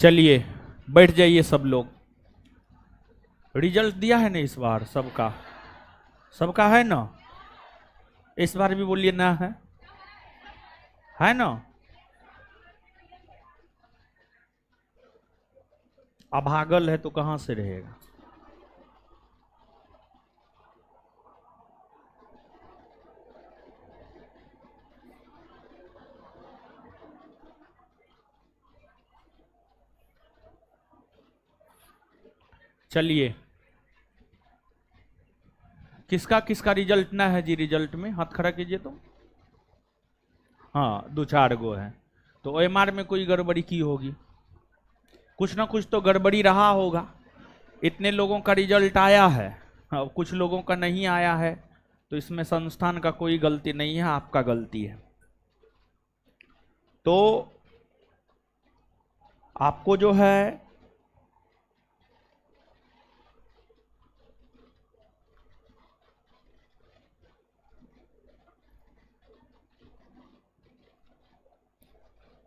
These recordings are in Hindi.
चलिए बैठ जाइए सब लोग। रिजल्ट दिया है ना इस बार सबका? सबका है ना? इस बार भी बोलिए ना है ना? अभागल है तो कहां से रहेगा। चलिए, किसका किसका रिजल्ट ना है जी? रिजल्ट में हाथ खड़ा कीजिए तो। हाँ, दो चार गो है तो ओएमआर में कोई गड़बड़ी की होगी, कुछ ना कुछ तो गड़बड़ी रहा होगा। इतने लोगों का रिजल्ट आया है और कुछ लोगों का नहीं आया है, तो इसमें संस्थान का कोई गलती नहीं है, आपका गलती है। तो आपको जो है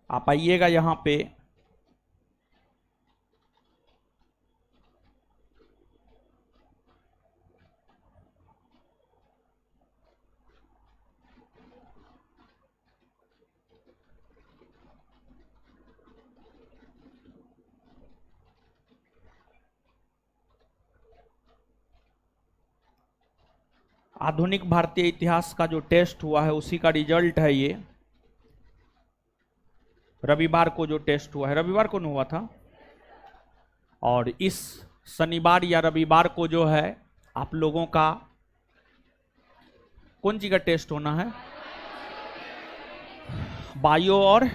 आप आइएगा यहाँ पे। आधुनिक भारतीय इतिहास का जो टेस्ट हुआ है उसी का रिजल्ट है ये। रविवार को जो टेस्ट हुआ है, रविवार को नहीं हुआ था, और इस शनिवार या रविवार को जो है आप लोगों का कौन सी का टेस्ट होना है? बायो और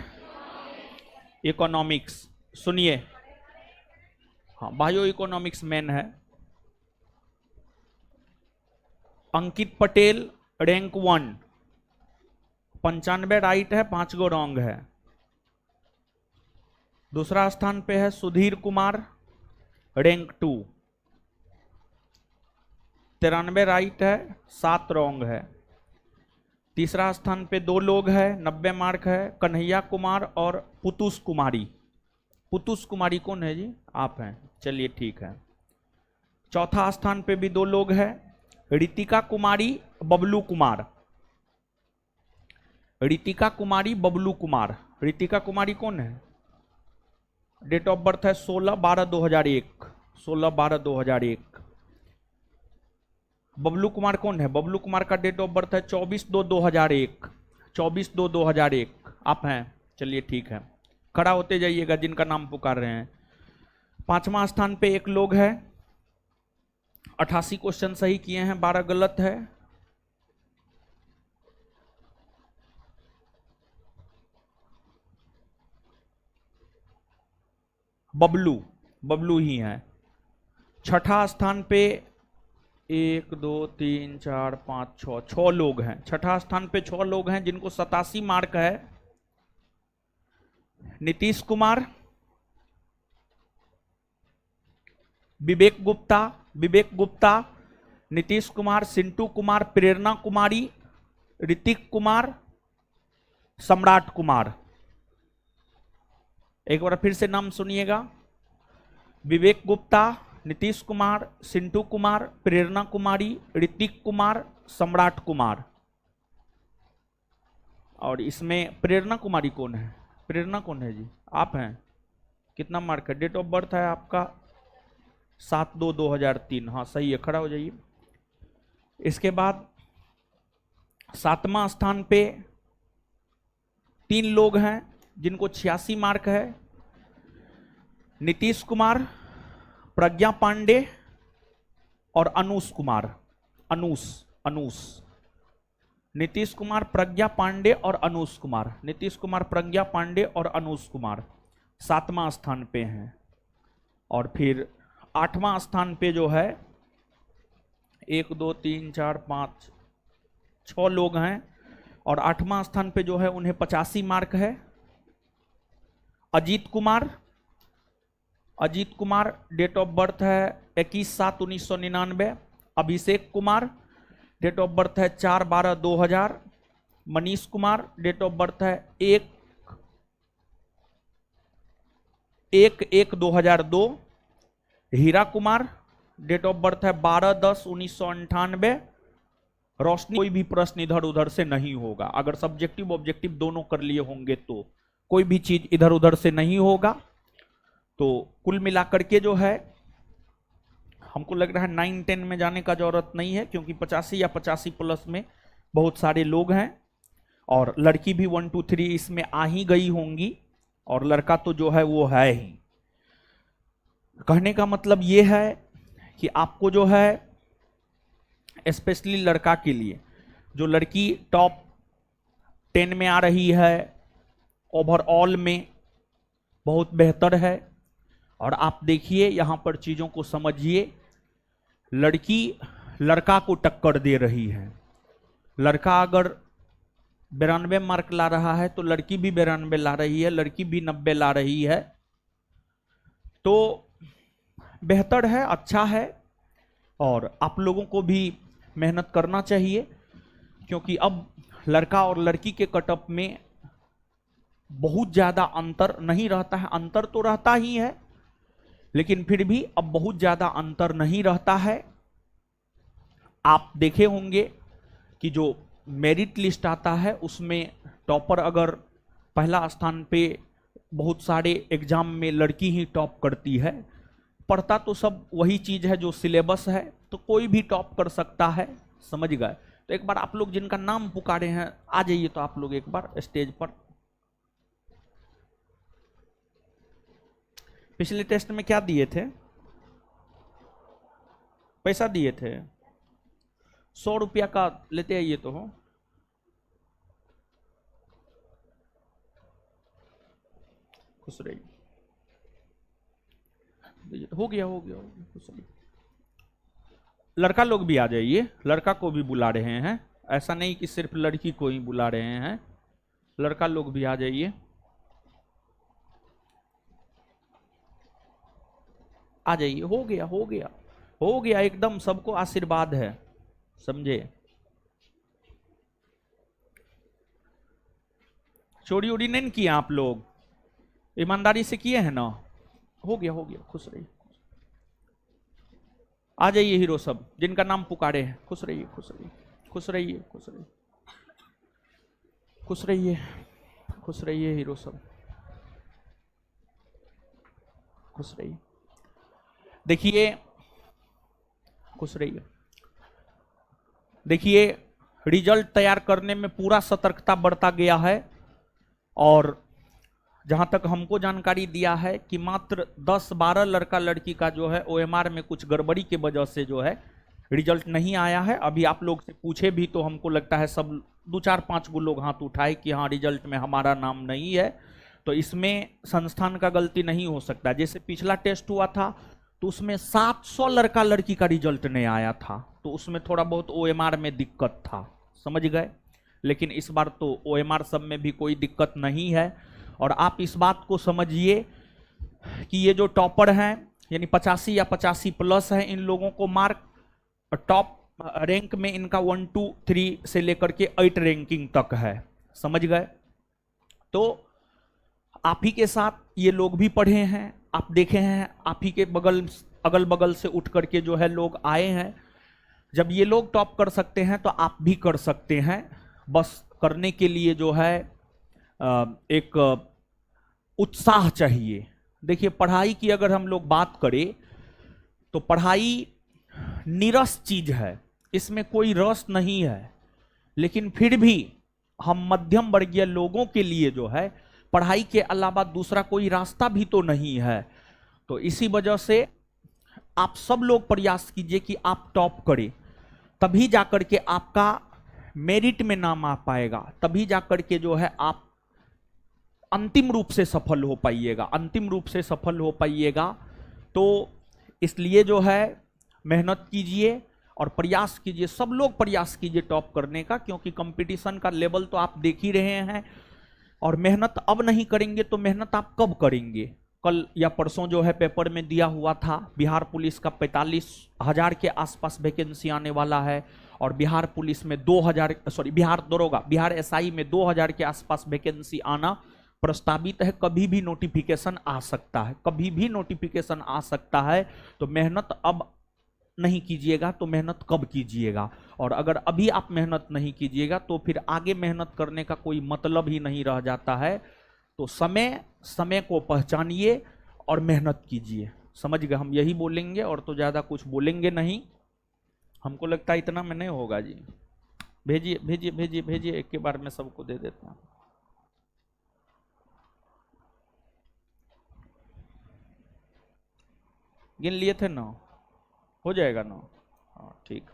इकोनॉमिक्स। सुनिए, हाँ, बायो इकोनॉमिक्स मेन है। अंकित पटेल रैंक 1, 95 राइट है, 5 गो रॉन्ग है। दूसरा स्थान पे है सुधीर कुमार रैंक 2, 93 राइट है, 7 रॉन्ग है। तीसरा स्थान पे 2 लोग हैं, 90 मार्क है, कन्हैया कुमार और पुतुस कुमारी। पुतुस कुमारी कौन है जी? आप हैं, चलिए ठीक है। चौथा स्थान पे भी 2 लोग हैं, रितिका कुमारी, बबलू कुमार। रितिका कुमारी, बबलू कुमार। रितिका कुमारी कौन है? डेट ऑफ बर्थ है 16/12/2001, 16/12/2001। बबलू कुमार कौन है? बबलू कुमार का डेट ऑफ बर्थ है 24/2/2001, 24/2/2001। आप हैं, चलिए ठीक है। खड़ा होते जाइएगा जिनका नाम पुकार रहे हैं। पांचवा स्थान पे एक लोग है, 88 क्वेश्चन सही किए हैं, 12 गलत है। बबलू, बबलू ही है। छठा स्थान पे 1 2 3 4 5 6 6 लोग हैं। छठा स्थान पे 6 लोग हैं जिनको 87 मार्क है। नीतीश कुमार, विवेक गुप्ता, विवेक गुप्ता, नीतीश कुमार, सिंटू कुमार, प्रेरणा कुमारी, ऋतिक कुमार, सम्राट कुमार। एक बार फिर से नाम सुनिएगा, विवेक गुप्ता, नीतीश कुमार, सिंटू कुमार, प्रेरणा कुमारी, ऋतिक कुमार, सम्राट कुमार। और इसमें प्रेरणा कुमारी कौन है? प्रेरणा कौन है जी? आप हैं। कितना मार्क है? डेट ऑफ बर्थ है आपका 7/2/2003। हाँ सही है, खड़ा हो जाइए। इसके बाद 7वां स्थान पे 3 लोग हैं जिनको 86 मार्क है। नीतीश कुमार, प्रज्ञा पांडे और अनुष कुमार। अनुष, अनुष, नीतीश कुमार, प्रज्ञा पांडे और अनुष कुमार। नीतीश कुमार, प्रज्ञा पांडे और अनुष कुमार 7वां स्थान पे हैं। और फिर 8वां स्थान पे जो है 1 2 3 4 5 6 लोग हैं, और 8वां स्थान पे जो है उन्हें 85 मार्क है। Ajit Kumar, Ajit Kumar date of birth है 21/7/1999। Abhishek Kumar date of birth है 4/12/2000। Manish Kumar date of birth है 1 1/1/2002। Hira Kumar, date of birth है 12/10/1998। रोशनी, कोई भी प्रश्न इधर उधर से नहीं होगा, अगर सब्जेक्टिव ऑब्जेक्टिव दोनों कर लिए होंगे तो कोई भी चीज इधर उधर से नहीं होगा। तो कुल मिलाकर के जो है हमको लग रहा है 9-10 में जाने का जरूरत नहीं है, क्योंकि 85 या 85 प्लस में बहुत सारे लोग हैं, और लड़की भी 1 2 3 इसमें आ ही गई होंगी, और लड़का तो जो है वो है ही। कहने का मतलब ये है कि आपको जो है स्पेशली लड़का के लिए, जो लड़की टॉप 10 में आ रही है ओवरऑल में, बहुत बेहतर है। और आप देखिए यहां पर चीजों को समझिए, लड़की लड़का को टक्कर दे रही है। लड़का अगर 92 मार्क ला रहा है तो लड़की भी 92 ला रही है, लड़की भी 90 ला रही है, तो बेहतर है, अच्छा है। और आप लोगों को भी मेहनत करना चाहिए, क्योंकि अब लड़का और लड़की के कटअप में बहुत ज्यादा अंतर नहीं रहता है। अंतर तो रहता ही है, लेकिन फिर भी अब बहुत ज्यादा अंतर नहीं रहता है। आप देखे होंगे कि जो मेरिट लिस्ट आता है उसमें टॉपर अगर पहला स्थान पे, बहुत सारे एग्जाम में लड़की ही टॉप करती है। पढ़ता तो सब वही चीज है जो सिलेबस है, तो कोई भी टॉप कर सकता है, समझ गए। तो एक बार आप लोग जिनका नाम पुकारे हैं आ जाइए, तो आप लोग एक बार स्टेज पर। पिछले टेस्ट में क्या दिए थे? पैसा दिए थे, 100 रुपया का लेते आइए तो हो। खुश रहिए, हो गया हो गया हो गया, खुश रहिए। लड़का लोग भी आ जाइए, लड़का को भी बुला रहे हैं, ऐसा नहीं कि सिर्फ लड़की को ही बुला रहे हैं, लड़का लोग भी आ जाइए। आ जाइए, हो गया हो गया हो गया, एकदम सबको आशीर्वाद है, समझे। चोरी उड़ी नहीं किए आप लोग, ईमानदारी से किए हैं ना? हो गया हो गया, खुश रहिए। आ जाइए हीरो सब, जिनका नाम पुकारे हैं, खुश रहिए खुश रहिए खुश रहिए खुश रहिए खुश रहिए खुश रहिए हीरो सब, खुश रहिए। देखिए, खुश रहिए। देखिए, रिजल्ट तैयार करने में पूरा सतर्कता बरता गया है, और जहां तक हमको जानकारी दिया है कि मात्र 10-12 लड़का लड़की का जो है ओएमआर में कुछ गड़बड़ी के वजह से जो है रिजल्ट नहीं आया है। अभी आप लोग से पूछे भी तो हमको लगता है सब 2-4-5 गो लोग हाथ उठाए कि हाँ रिजल्ट में हमारा नाम नहीं है, तो इसमें संस्थान का गलती नहीं हो सकता। जैसे पिछला टेस्ट हुआ था तो उसमें 700 लड़का लड़की का रिजल्ट नहीं आया था, तो उसमें थोड़ा बहुत ओएमआर में दिक्कत था, समझ गए। लेकिन इस बार तो ओएमआर सब में भी कोई दिक्कत नहीं है। और आप इस बात को समझिए कि ये जो टॉपर हैं, यानी 85 या 85 प्लस है, इन लोगों को मार्क टॉप रैंक में इनका 1 2 3 से लेकर के 8 रैंकिंग तक है, समझ गए। तो आप ही के साथ ये लोग भी पढ़े हैं, आप देखे हैं, आप ही के बगल अगल बगल से उठ करके जो है लोग आए हैं। जब ये लोग टॉप कर सकते हैं तो आप भी कर सकते हैं, बस करने के लिए जो है एक उत्साह चाहिए। देखिए, पढ़ाई की अगर हम लोग बात करें तो पढ़ाई नीरस चीज है, इसमें कोई रस नहीं है, लेकिन फिर भी हम मध्यम वर्गीय लोगों के लिए जो है पढ़ाई के अलावा दूसरा कोई रास्ता भी तो नहीं है। तो इसी वजह से आप सब लोग प्रयास कीजिए कि आप टॉप करें, तभी जाकर के आपका मेरिट में नाम आ पाएगा, तभी जाकर के जो है आप अंतिम रूप से सफल हो पाइएगा, अंतिम रूप से सफल हो पाइएगा। तो इसलिए जो है मेहनत कीजिए और प्रयास कीजिए, सब लोग प्रयास कीजिए टॉप करने का, क्योंकि कंपटीशन का लेवल तो आप देख ही रहे हैं। और मेहनत अब नहीं करेंगे तो मेहनत आप कब करेंगे? कल या परसों जो है पेपर में दिया हुआ था, बिहार पुलिस का 45,000 के आसपास वैकेंसी आने वाला है, और बिहार पुलिस में 2000, सॉरी बिहार दरोगा, बिहार एसआई में 2000 के आसपास वैकेंसी आना प्रस्तावित है, कभी भी नोटिफिकेशन आ सकता है, कभी भी नोटिफिकेशन आ सकता है। तो मेहनत अब नहीं कीजिएगा तो मेहनत कब कीजिएगा? और अगर अभी आप मेहनत नहीं कीजिएगा तो फिर आगे मेहनत करने का कोई मतलब ही नहीं रह जाता है। तो समय को पहचानिए और मेहनत कीजिए। समझ गए? हम यही बोलेंगे और तो ज्यादा कुछ बोलेंगे नहीं। हमको लगता है इतना में नहीं होगा जी। भेजिए भेजिए भेजिए भेजिए, एक के बार में सबको दे देता हूँ। गिन लिए थे 9? हो जाएगा 9? हाँ ठीक।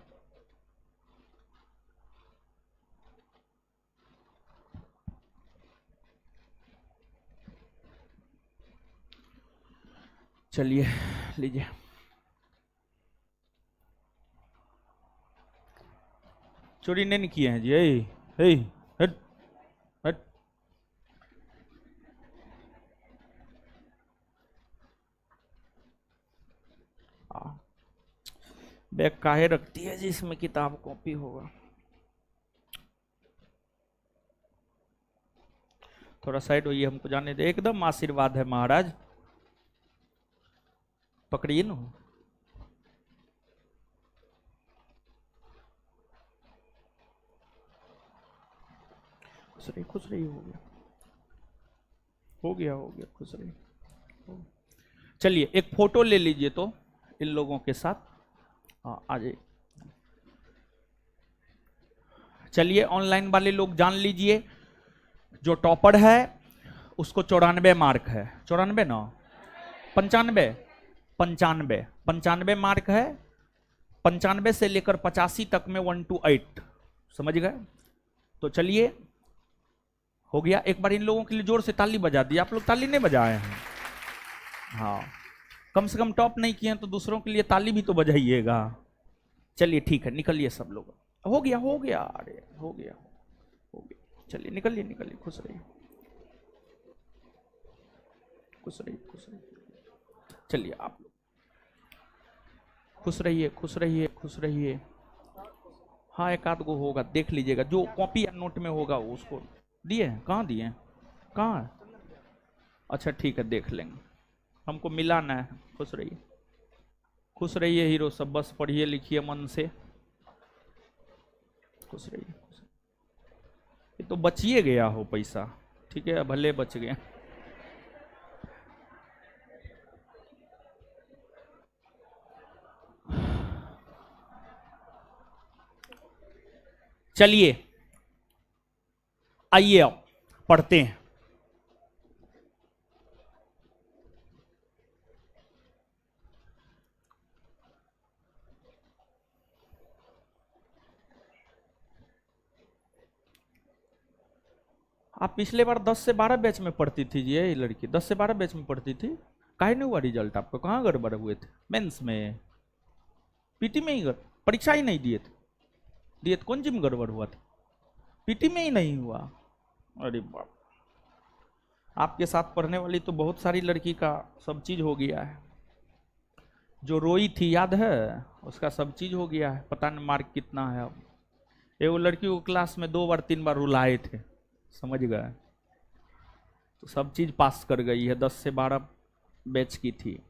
चलिए लीजिए। चोरी नहीं किए हैं जी। ए, हट हट। बैग काहे रखती है जी इसमें किताब कॉपी होगा। थोड़ा साइड होइए, हमको जाने दे। एकदम आशीर्वाद है महाराज, पकड़िए ना। खुश रही हो गया, हो गया हो गया, खुश रही। चलिए एक फोटो ले लीजिए तो इन लोगों के साथ। हाँ आ जाइए। चलिए ऑनलाइन वाले लोग जान लीजिए, जो टॉपर है उसको 94 मार्क है। 94 ना 95? 95 95 मार्क है। 95 से लेकर 85 तक में 1 to 8। समझ गए? तो चलिए हो गया। एक बार इन लोगों के लिए जोर से ताली बजा दी। आप लोग ताली नहीं बजाए हैं? हाँ, कम से कम टॉप नहीं किए हैं तो दूसरों के लिए ताली भी तो बजाइएगा। चलिए ठीक है, निकलिए सब लोग। हो गया हो गया, अरे हो गया हो गया। चलिए निकलिए निकलिए, खुश रहिए खुश रहिए खुश रहिए। चलिए आप लोग खुश रहिए खुश रहिए खुश रहिए। हाँ एक आध गो होगा, देख लीजिएगा। जो कॉपी या नोट में होगा उसको दिए हैं। कहाँ दिए हैं? कहाँ है? अच्छा ठीक है, देख लेंगे। हमको मिलाना है। खुश रहिए खुश रहिए हीरो सब। बस पढ़िए लिखिए मन से। खुश रहिए। ये तो बचिए गया हो पैसा, ठीक है, भले बच गए। चलिए आइए अब पढ़ते हैं। आप पिछले बार 10 से 12 बैच में पढ़ती थी जी, ये लड़की 10 से 12 बैच में पढ़ती थी। काहे नहीं हुआ रिजल्ट आपको? कहाँ गड़बड़ हुए थे? मेंस में? पीटी में ही परीक्षा ही नहीं दिए थे? दिए थे, कौन जिम गड़बड़ हुआ था? पीटी में ही नहीं हुआ? अरे बाप, आपके साथ पढ़ने वाली तो बहुत सारी लड़की का सब चीज हो गया है। जो रोई थी याद है, उसका सब चीज हो गया है। पता नहीं मार्क कितना है अब। ये वो लड़की को क्लास में 2 बार 3 बार रुलाए थे, समझ गए? तो सब चीज पास कर गई है। 10 से 12 बैच की थी।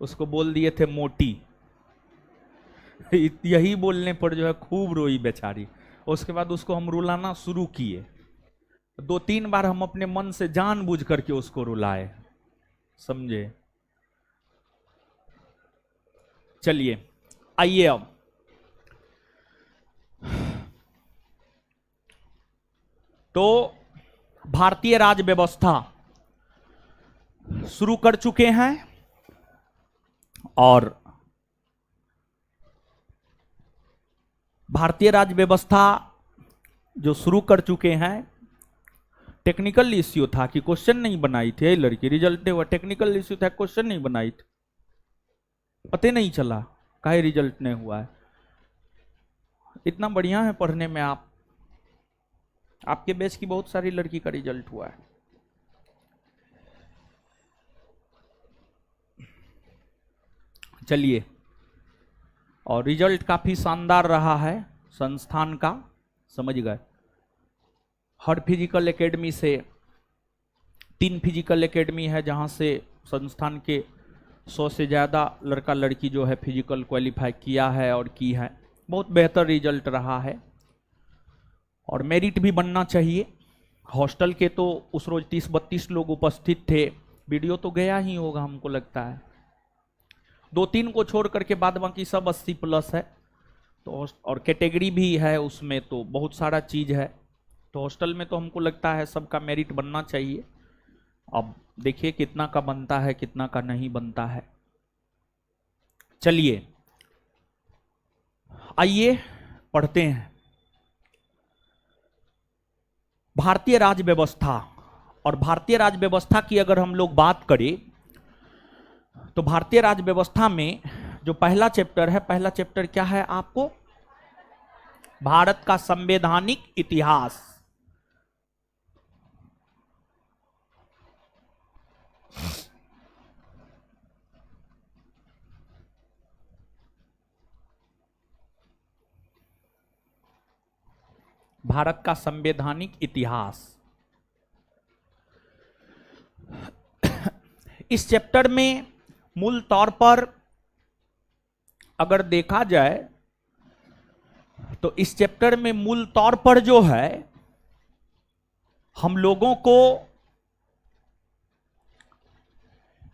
उसको बोल दिए थे मोटी। यही बोलने पर जो है खूब रोई बेचारी। उसके बाद उसको हम रुलाना शुरू किए। 2-3 बार हम अपने मन से जानबूझ करके उसको रुलाए, समझे? चलिए आइए अब तो भारतीय राज्य व्यवस्था शुरू कर चुके हैं और भारतीय राज्य व्यवस्था जो शुरू कर चुके हैं, टेक्निकल इश्यू था कि क्वेश्चन नहीं बनाई थी लड़की। रिजल्ट नहीं हुआ, टेक्निकल इश्यू था, क्वेश्चन नहीं बनाई थी। पता नहीं चला काहे रिजल्ट नहीं हुआ है। इतना बढ़िया है पढ़ने में आप। आपके बैच की बहुत सारी लड़की का रिजल्ट हुआ है। चलिए और रिजल्ट काफी शानदार रहा है संस्थान का, समझ गए। हर फिजिकल एकेडमी से 3 फिजिकल एकेडमी है जहां से संस्थान के 100 से ज़्यादा लड़का लड़की जो है फिजिकल क्वालिफाई किया है और की है। बहुत बेहतर रिजल्ट रहा है और मेरिट भी बनना चाहिए। हॉस्टल के तो उस रोज 30-32 लोग उपस्थित थे, वीडियो तो गया ही होगा हमको लगता है, 2-3 को छोड़ करके बाद बाकी सब 80+ है। तो और कैटेगरी भी है उसमें, तो बहुत सारा चीज़ है। तो हॉस्टल में तो हमको लगता है सबका मेरिट बनना चाहिए। अब देखिए कितना का बनता है कितना का नहीं बनता है। चलिए आइए पढ़ते हैं। भारतीय राज्य व्यवस्था, और भारतीय राज्य व्यवस्था की अगर हम लोग बात करें तो भारतीय राज्य व्यवस्था में जो पहला चैप्टर है, पहला चैप्टर क्या है आपको? भारत का संवैधानिक इतिहास। भारत का संवैधानिक इतिहास। इस चैप्टर में मूल तौर पर अगर देखा जाए तो इस चैप्टर में मूल तौर पर जो है हम लोगों को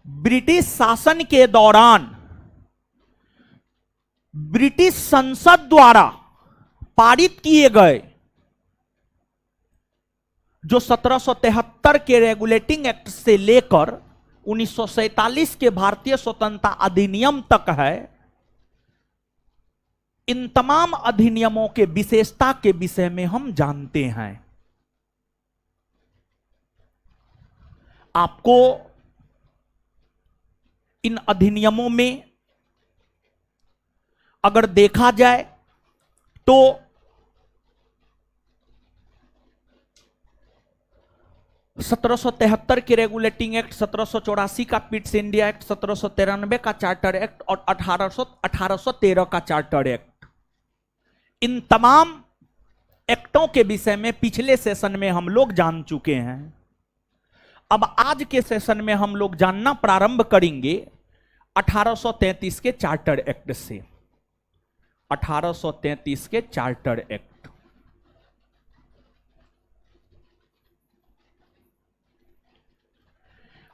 ब्रिटिश शासन के दौरान ब्रिटिश संसद द्वारा पारित किए गए जो 1773 के रेगुलेटिंग एक्ट से लेकर 1947 के भारतीय स्वतंत्रता अधिनियम तक है, इन तमाम अधिनियमों के विशेषता के विषय में हम जानते हैं। आपको इन अधिनियमों में अगर देखा जाए तो 1773 के रेगुलेटिंग एक्ट, 1784 का पिट्स इंडिया एक्ट, 1793 का चार्टर एक्ट और 1813 का चार्टर एक्ट, इन तमाम एक्टों के विषय में पिछले सेशन में हम लोग जान चुके हैं। अब आज के सेशन में हम लोग जानना प्रारंभ करेंगे 1833 के चार्टर एक्ट से। 1833 के चार्टर एक्ट,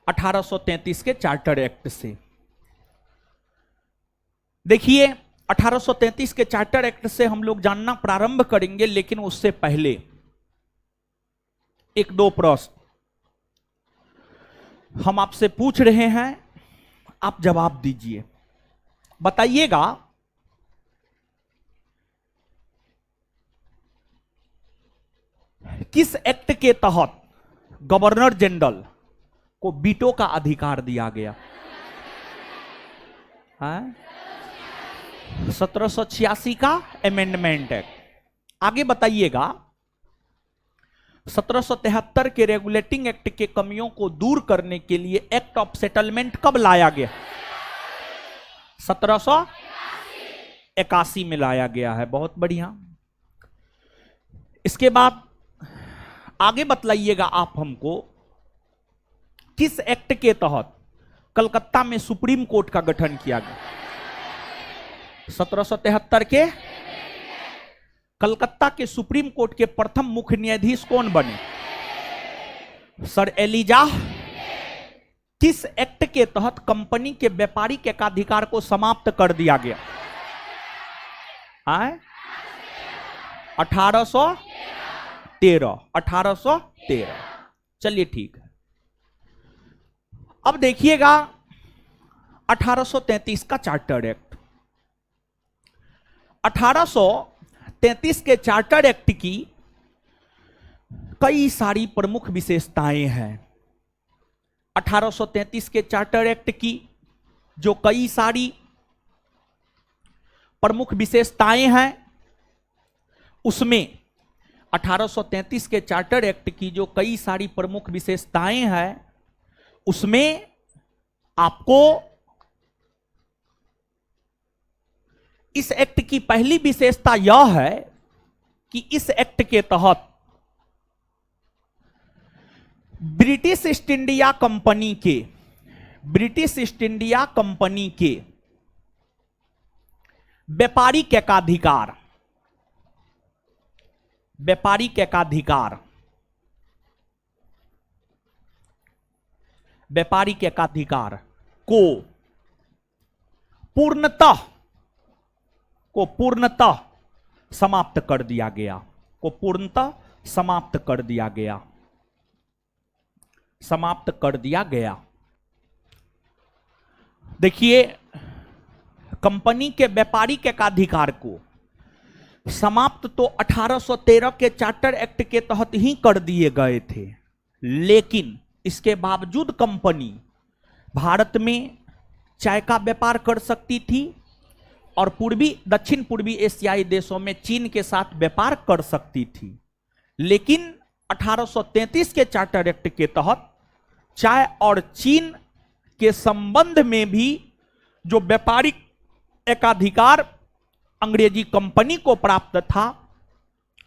के चार्टर एक्ट से देखिए 1833 के चार्टर एक्ट से हम लोग जानना प्रारंभ करेंगे, लेकिन उससे पहले 1-2 प्रश्न हम आपसे पूछ रहे हैं, आप जवाब दीजिए। बताइएगा किस एक्ट के तहत गवर्नर जनरल को वीटो का अधिकार दिया गया? 1786 का अमेंडमेंट एक्ट। आगे बताइएगा 1773 के रेगुलेटिंग एक्ट के कमियों को दूर करने के लिए एक्ट ऑफ सेटलमेंट कब लाया गया? 1781 में लाया गया है। बहुत बढ़िया। इसके बाद आगे बतलाइएगा आप हमको किस एक्ट के तहत कलकत्ता में सुप्रीम कोर्ट का गठन किया गया? 1773 के कलकत्ता के सुप्रीम कोर्ट के प्रथम मुख्य न्यायाधीश कौन बने? Sir Elijah. किस एक्ट के तहत कंपनी के व्यापारिक एकाधिकार को समाप्त कर दिया गया? 1813। चलिए ठीक है। अब देखिएगा 1833 का चार्टर एक्ट। 1833 के चार्टर एक्ट की कई सारी प्रमुख विशेषताएं हैं। 1833 के चार्टर एक्ट की जो कई सारी प्रमुख विशेषताएं हैं, उसमें 1833 के चार्टर एक्ट की जो कई सारी प्रमुख विशेषताएं हैं, उसमें आपको इस एक्ट की पहली विशेषता यह है कि इस एक्ट के तहत ब्रिटिश ईस्ट इंडिया कंपनी के व्यापारिक एकाधिकार को पूर्णतः समाप्त कर दिया गया। देखिए, कंपनी के व्यापारिक एकाधिकार को समाप्त तो 1813 के चार्टर एक्ट के तहत ही कर दिए गए थे, लेकिन इसके बावजूद कंपनी भारत में चाय का व्यापार कर सकती थी और दक्षिण पूर्वी एशियाई देशों में चीन के साथ व्यापार कर सकती थी। लेकिन 1833 के चार्टर एक्ट के तहत चाय और चीन के संबंध में भी जो व्यापारिक एकाधिकार अंग्रेजी कंपनी को प्राप्त था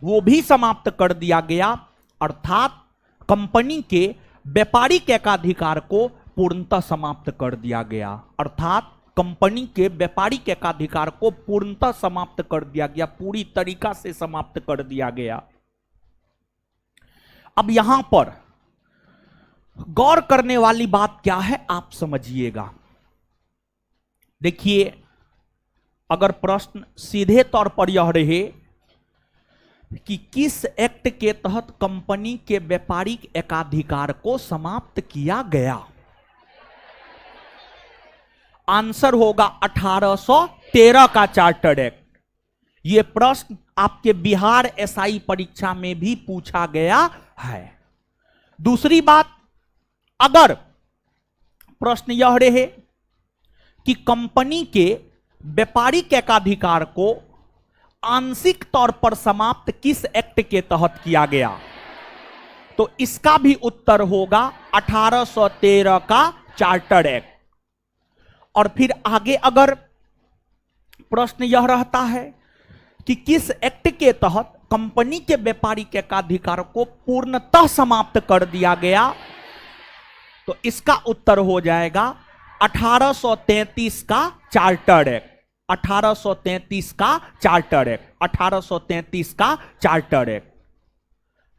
वो भी समाप्त कर दिया गया, अर्थात कंपनी के व्यापारिक एकाधिकार को पूर्णतः समाप्त कर दिया गया। पूरी तरीका से समाप्त कर दिया गया। अब यहां पर गौर करने वाली बात क्या है, आप समझिएगा। देखिए, अगर प्रश्न सीधे तौर पर यह रहे कि किस एक्ट के तहत कंपनी के व्यापारिक एकाधिकार को समाप्त किया गया, आंसर होगा 1813 का चार्टर एक्ट। यह प्रश्न आपके बिहार एसआई परीक्षा में भी पूछा गया है। दूसरी बात, अगर प्रश्न यह रहे कि कंपनी के व्यापारिक एकाधिकार को आंशिक तौर पर समाप्त किस एक्ट के तहत किया गया, तो इसका भी उत्तर होगा 1813 का चार्टर एक्ट। और फिर आगे अगर प्रश्न यह रहता है कि किस एक्ट के तहत कंपनी के व्यापारिक एकाधिकार को पूर्णतः समाप्त कर दिया गया, तो इसका उत्तर हो जाएगा 1833 का चार्टर एक्ट। 1833 का चार्टर एक्ट।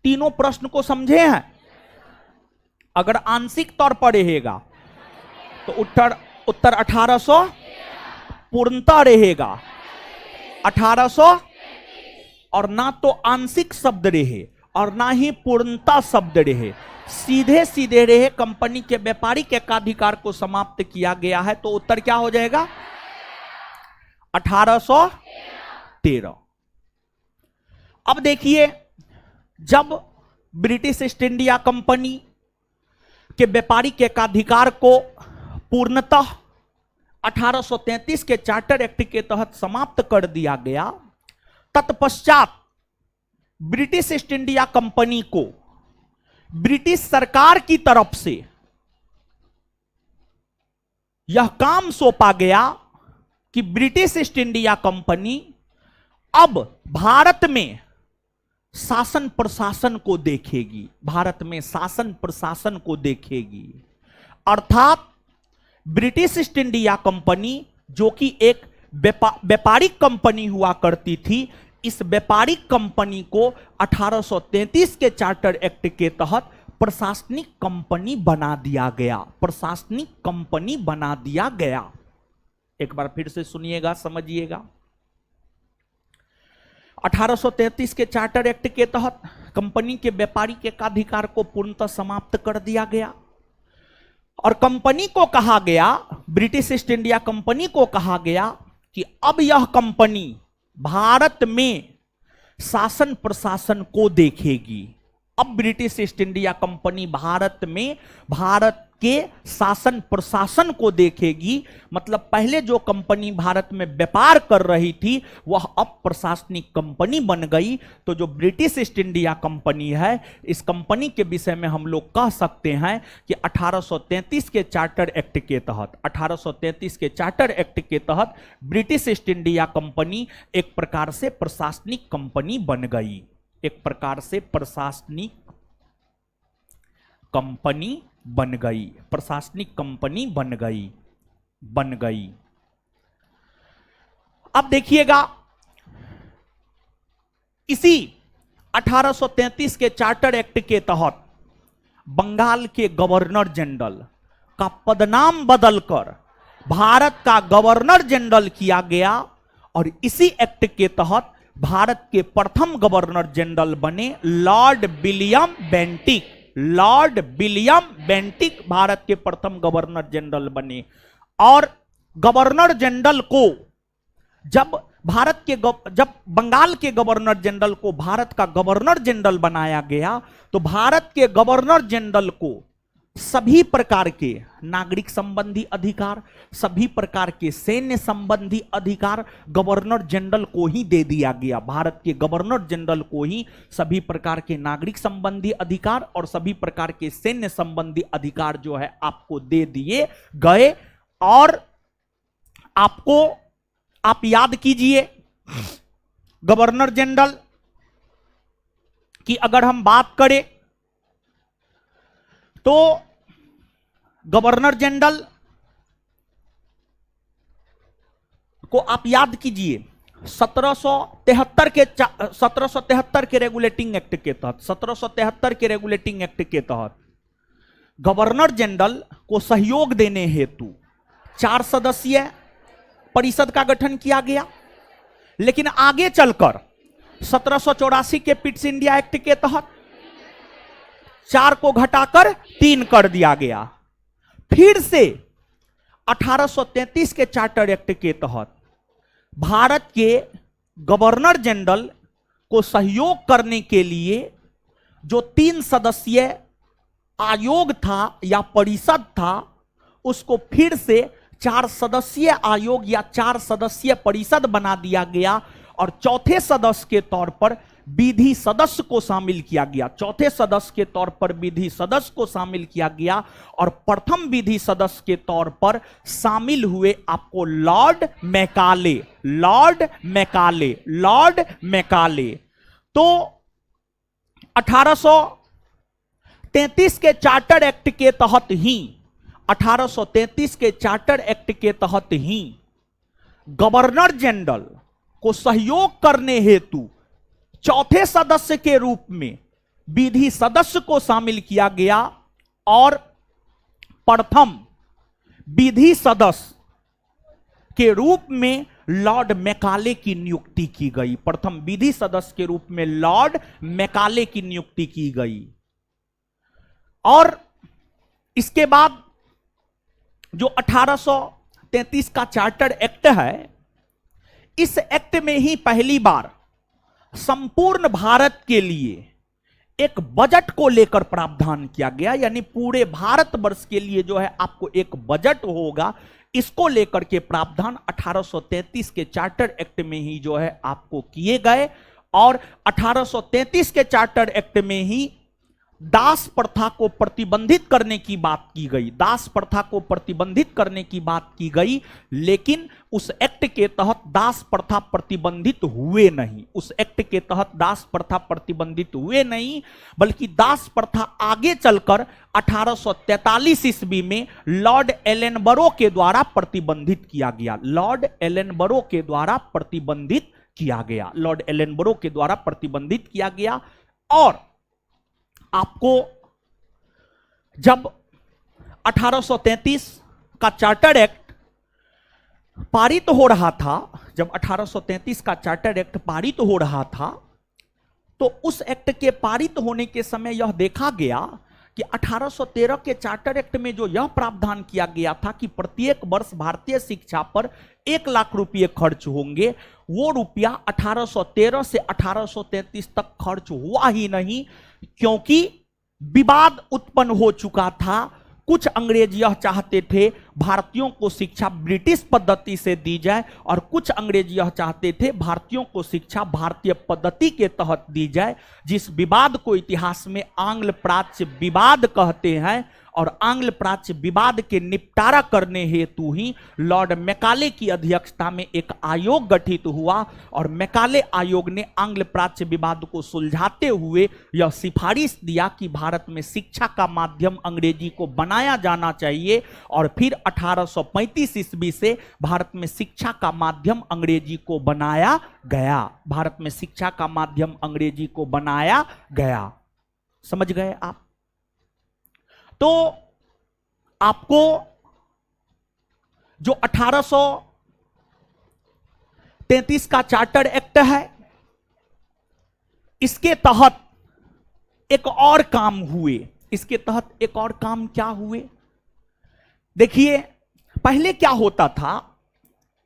तीनों प्रश्न को समझे हैं? अगर आंशिक तौर पर रहेगा तो उत्तर 1800 पूर्णतः रहेगा 1800, और ना तो आंशिक शब्द रहे और ना ही पूर्णता शब्द रहे, सीधे सीधे रहे कंपनी के व्यापारिक एकाधिकार को समाप्त किया गया है, तो उत्तर क्या हो जाएगा? 1813। अब देखिए, जब ब्रिटिश ईस्ट इंडिया कंपनी के व्यापारिक एकाधिकार को पूर्णतः 1833 के चार्टर एक्ट के तहत समाप्त कर दिया गया, तत्पश्चात ब्रिटिश ईस्ट इंडिया कंपनी को ब्रिटिश सरकार की तरफ से यह काम सौंपा गया कि ब्रिटिश ईस्ट इंडिया कंपनी अब भारत में शासन प्रशासन को देखेगी। अर्थात ब्रिटिश ईस्ट इंडिया कंपनी, जो कि एक व्यापारिक कंपनी हुआ करती थी, इस व्यापारिक कंपनी को 1833 के चार्टर एक्ट के तहत प्रशासनिक कंपनी बना दिया गया। एक बार फिर से सुनिएगा, समझिएगा। 1833 के चार्टर एक्ट के तहत कंपनी के व्यापारिक एकाधिकार को पूर्णतः समाप्त कर दिया गया और कंपनी को कहा गया, ब्रिटिश ईस्ट इंडिया कंपनी को कहा गया कि अब यह कंपनी भारत में शासन प्रशासन को देखेगी। अब British east India company Bharat में भारत के शासन प्रशासन को देखेगी। मतलब पहले जो कंपनी भारत में व्यापार कर रही थी वह अब प्रशासनिक कंपनी बन गई। तो जो ब्रिटिश ईस्ट इंडिया कंपनी है, इस कंपनी के विषय में हम लोग कह सकते हैं कि 1833 के चार्टर एक्ट के तहत 1833 के चार्टर एक्ट के तहत ब्रिटिश ईस्ट इंडिया कंपनी एक प्रकार से प्रशासनिक कंपनी बन गई। एक प्रकार से प्रशासनिक कंपनी बन गई, प्रशासनिक कंपनी बन गई। अब देखिएगा, इसी 1833 के चार्टर एक्ट के तहत बंगाल के गवर्नर जनरल का पदनाम बदलकर भारत का गवर्नर जनरल किया गया और इसी एक्ट के तहत भारत के प्रथम गवर्नर जनरल बने Lord William Bentinck. Lord William Bentinck Bharat के प्रथम गवर्नर जनरल बने। और गवर्नर जनरल को जब बंगाल के गवर्नर जनरल को भारत का गवर्नर जनरल बनाया गया तो भारत के गवर्नर जनरल को सभी प्रकार के नागरिक संबंधी अधिकार, सभी प्रकार के सैन्य संबंधी अधिकार गवर्नर जनरल को ही दे दिया गया। भारत के गवर्नर जनरल को ही सभी प्रकार के नागरिक संबंधी अधिकार और सभी प्रकार के सैन्य संबंधी अधिकार जो है आपको दे दिए गए। और आपको आप याद कीजिए, गवर्नर जनरल की अगर हम बात करें तो गवर्नर जनरल को आप याद कीजिए 1773 के रेगुलेटिंग एक्ट के तहत 1773 के रेगुलेटिंग एक्ट के तहत गवर्नर जनरल को सहयोग देने हेतु 4 सदस्यीय परिषद का गठन किया गया। लेकिन आगे चलकर 1784 के पिट्स इंडिया एक्ट के तहत 4 को घटाकर 3 कर दिया गया। फिर से 1833 के चार्टर एक्ट के तहत भारत के गवर्नर जनरल को सहयोग करने के लिए जो 3 सदस्यीय आयोग था या परिषद था, उसको फिर से 4 सदस्यीय आयोग या 4 सदस्यीय परिषद बना दिया गया और चौथे सदस्य के तौर पर विधि सदस्य को शामिल किया गया। चौथे सदस्य के तौर पर विधि सदस्य को शामिल किया गया और प्रथम विधि सदस्य के तौर पर शामिल हुए आपको Lord Macaulay. Lord Macaulay, Lord Macaulay. तो 1833 के चार्टर एक्ट के तहत ही 1833 के चार्टर एक्ट के तहत ही गवर्नर जनरल को सहयोग करने हेतु चौथे सदस्य के रूप में विधि सदस्य को शामिल किया गया और प्रथम विधि सदस्य के रूप में लॉर्ड मैकाले की नियुक्ति की गई। प्रथम विधि सदस्य के रूप में लॉर्ड मैकाले की नियुक्ति की गई। और इसके बाद जो 1833 का चार्टर एक्ट है, इस एक्ट में ही पहली बार संपूर्ण भारत के लिए एक बजट को लेकर प्रावधान किया गया। यानी पूरे भारतवर्ष के लिए जो है आपको एक बजट होगा, इसको लेकर के प्रावधान 1833 के चार्टर एक्ट में ही जो है आपको किए गए। और 1833 के चार्टर एक्ट में ही दास प्रथा को प्रतिबंधित करने की बात की गई। दास प्रथा को प्रतिबंधित करने की बात की गई, लेकिन उस एक्ट के तहत दास प्रथा प्रतिबंधित हुए नहीं। उस एक्ट के तहत दास प्रथा प्रतिबंधित हुए नहीं, बल्कि दास प्रथा आगे चलकर 1843 ईस्वी में लॉर्ड एलनबरो के द्वारा प्रतिबंधित किया गया। लॉर्ड एलनबरो के द्वारा प्रतिबंधित किया गया। लॉर्ड एलनबरो के द्वारा प्रतिबंधित किया गया। और आपको जब 1833 का चार्टर एक्ट पारित हो रहा था, जब 1833 का चार्टर एक्ट पारित हो रहा था, तो उस एक्ट के पारित होने के समय यह देखा गया कि 1813 के चार्टर एक्ट में जो यह प्रावधान किया गया था कि प्रत्येक वर्ष भारतीय शिक्षा पर 1 लाख रुपये खर्च होंगे, वो रुपया 1813 से 1833 तक खर्च हुआ ही नहीं, क्योंकि विवाद उत्पन्न हो चुका था कुछ अंग्रेज यह चाहते थे भारतीयों को शिक्षा ब्रिटिश पद्धति से दी जाए और कुछ अंग्रेज यह चाहते थे भारतीयों को शिक्षा भारतीय पद्धति के तहत दी जाए। जिस विवाद को इतिहास में आंग्ल प्राच्य विवाद कहते हैं और आंग्ल प्राच्य विवाद के निपटारा करने हेतु ही लॉर्ड मैकाले की अध्यक्षता में एक आयोग गठित हुआ और मैकाले आयोग ने आंग्ल प्राच्य विवाद को सुलझाते हुए यह सिफारिश दिया कि भारत में शिक्षा का माध्यम अंग्रेजी को बनाया जाना चाहिए और फिर 1835 ईस्वी से भारत में शिक्षा का माध्यम अंग्रेजी को बनाया गया। भारत में शिक्षा का माध्यम अंग्रेजी को बनाया गया। समझ गए आप? तो आपको जो 1833 का चार्टर एक्ट है, इसके तहत एक और काम हुए। इसके तहत एक और काम क्या हुए? देखिए, पहले क्या होता था,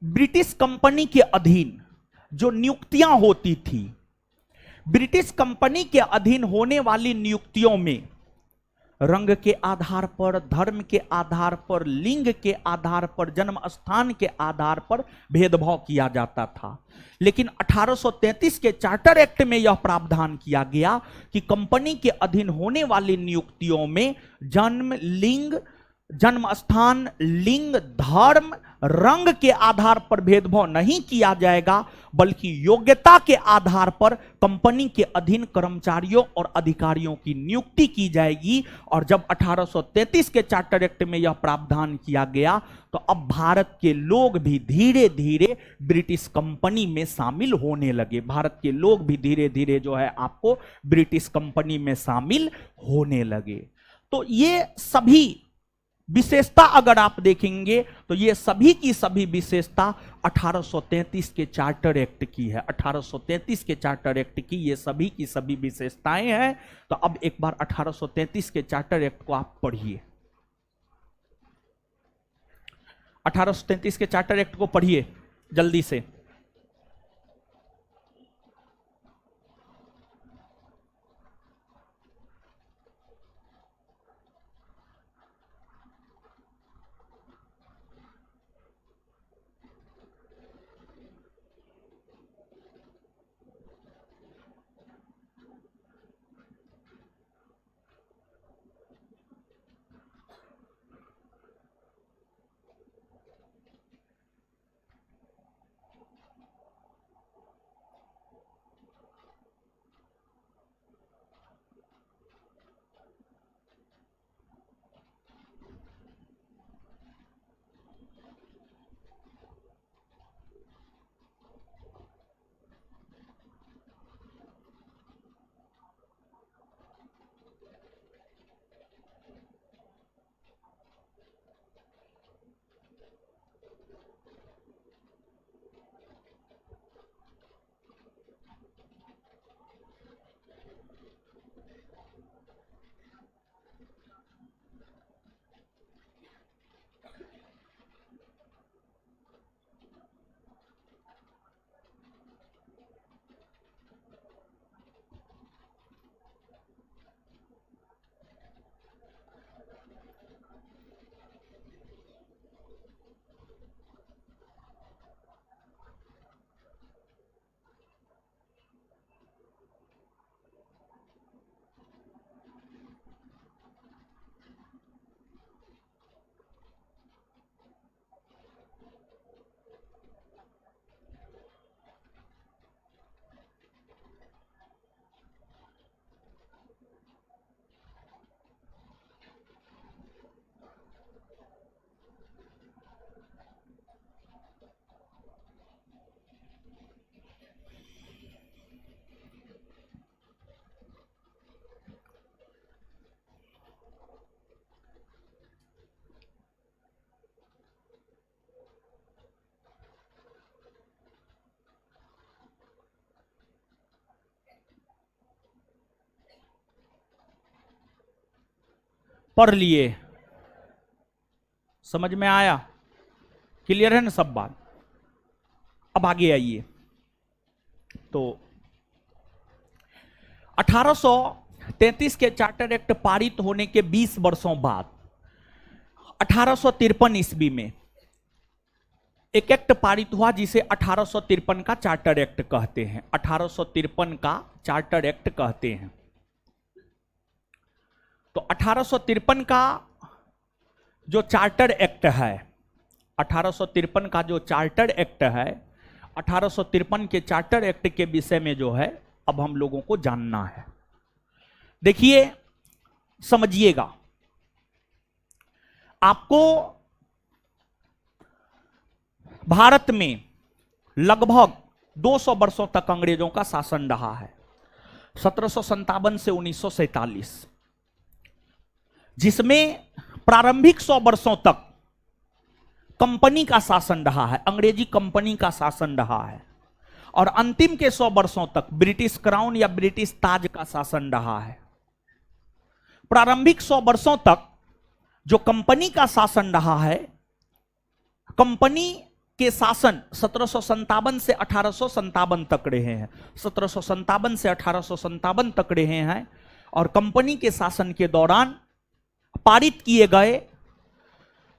ब्रिटिश कंपनी के अधीन जो नियुक्तियां होती थी, ब्रिटिश कंपनी के अधीन होने वाली नियुक्तियों में रंग के आधार पर, धर्म के आधार पर, लिंग के आधार पर, जन्म स्थान के आधार पर भेदभाव किया जाता था। लेकिन 1833 के चार्टर एक्ट में यह प्रावधान किया गया कि कंपनी के अधीन होने वाली नियुक्तियों में जन्म, लिंग, जन्म स्थान, लिंग, धर्म, रंग के आधार पर भेदभाव नहीं किया जाएगा, बल्कि योग्यता के आधार पर कंपनी के अधीन कर्मचारियों और अधिकारियों की नियुक्ति की जाएगी। और जब 1833 के चार्टर एक्ट में यह प्रावधान किया गया तो अब भारत के लोग भी धीरे धीरे ब्रिटिश कंपनी में शामिल होने लगे। भारत के लोग भी धीरे धीरे जो है आपको ब्रिटिश कंपनी में शामिल होने लगे। तो ये सभी विशेषता अगर आप देखेंगे तो ये सभी की सभी विशेषता 1833 के चार्टर एक्ट की है। 1833 के चार्टर एक्ट की ये सभी की सभी विशेषताएं हैं। तो अब एक बार 1833 के चार्टर एक्ट को आप पढ़िए। 1833 के चार्टर एक्ट को पढ़िए जल्दी से। पढ़ लिए, समझ में आया? क्लियर है ना सब बात? अब आगे आइए। तो 1833 के चार्टर एक्ट पारित होने के 20 वर्षों बाद 1853 ईस्वी में एक एक्ट पारित हुआ जिसे 1853 का चार्टर एक्ट कहते हैं। 1853 का चार्टर एक्ट कहते हैं। तो 1853 का जो चार्टर एक्ट है, 1853 का जो चार्टर एक्ट है, 1853 के चार्टर एक्ट के विषय में जो है अब हम लोगों को जानना है। देखिए, समझिएगा, आपको भारत में लगभग 200 वर्षों तक अंग्रेजों का शासन रहा है, 1757 से 1947, जिसमें प्रारंभिक 100 वर्षों तक कंपनी का शासन रहा है, अंग्रेजी कंपनी का शासन रहा है, और अंतिम के 100 वर्षों तक ब्रिटिश क्राउन या ब्रिटिश ताज का शासन रहा है। प्रारंभिक 100 वर्षों तक जो कंपनी का शासन रहा है, कंपनी के शासन 1757 से 1857 तक रहे हैं, 1757 से 1857 तक रहे हैं, और कंपनी के शासन के दौरान पारित किए गए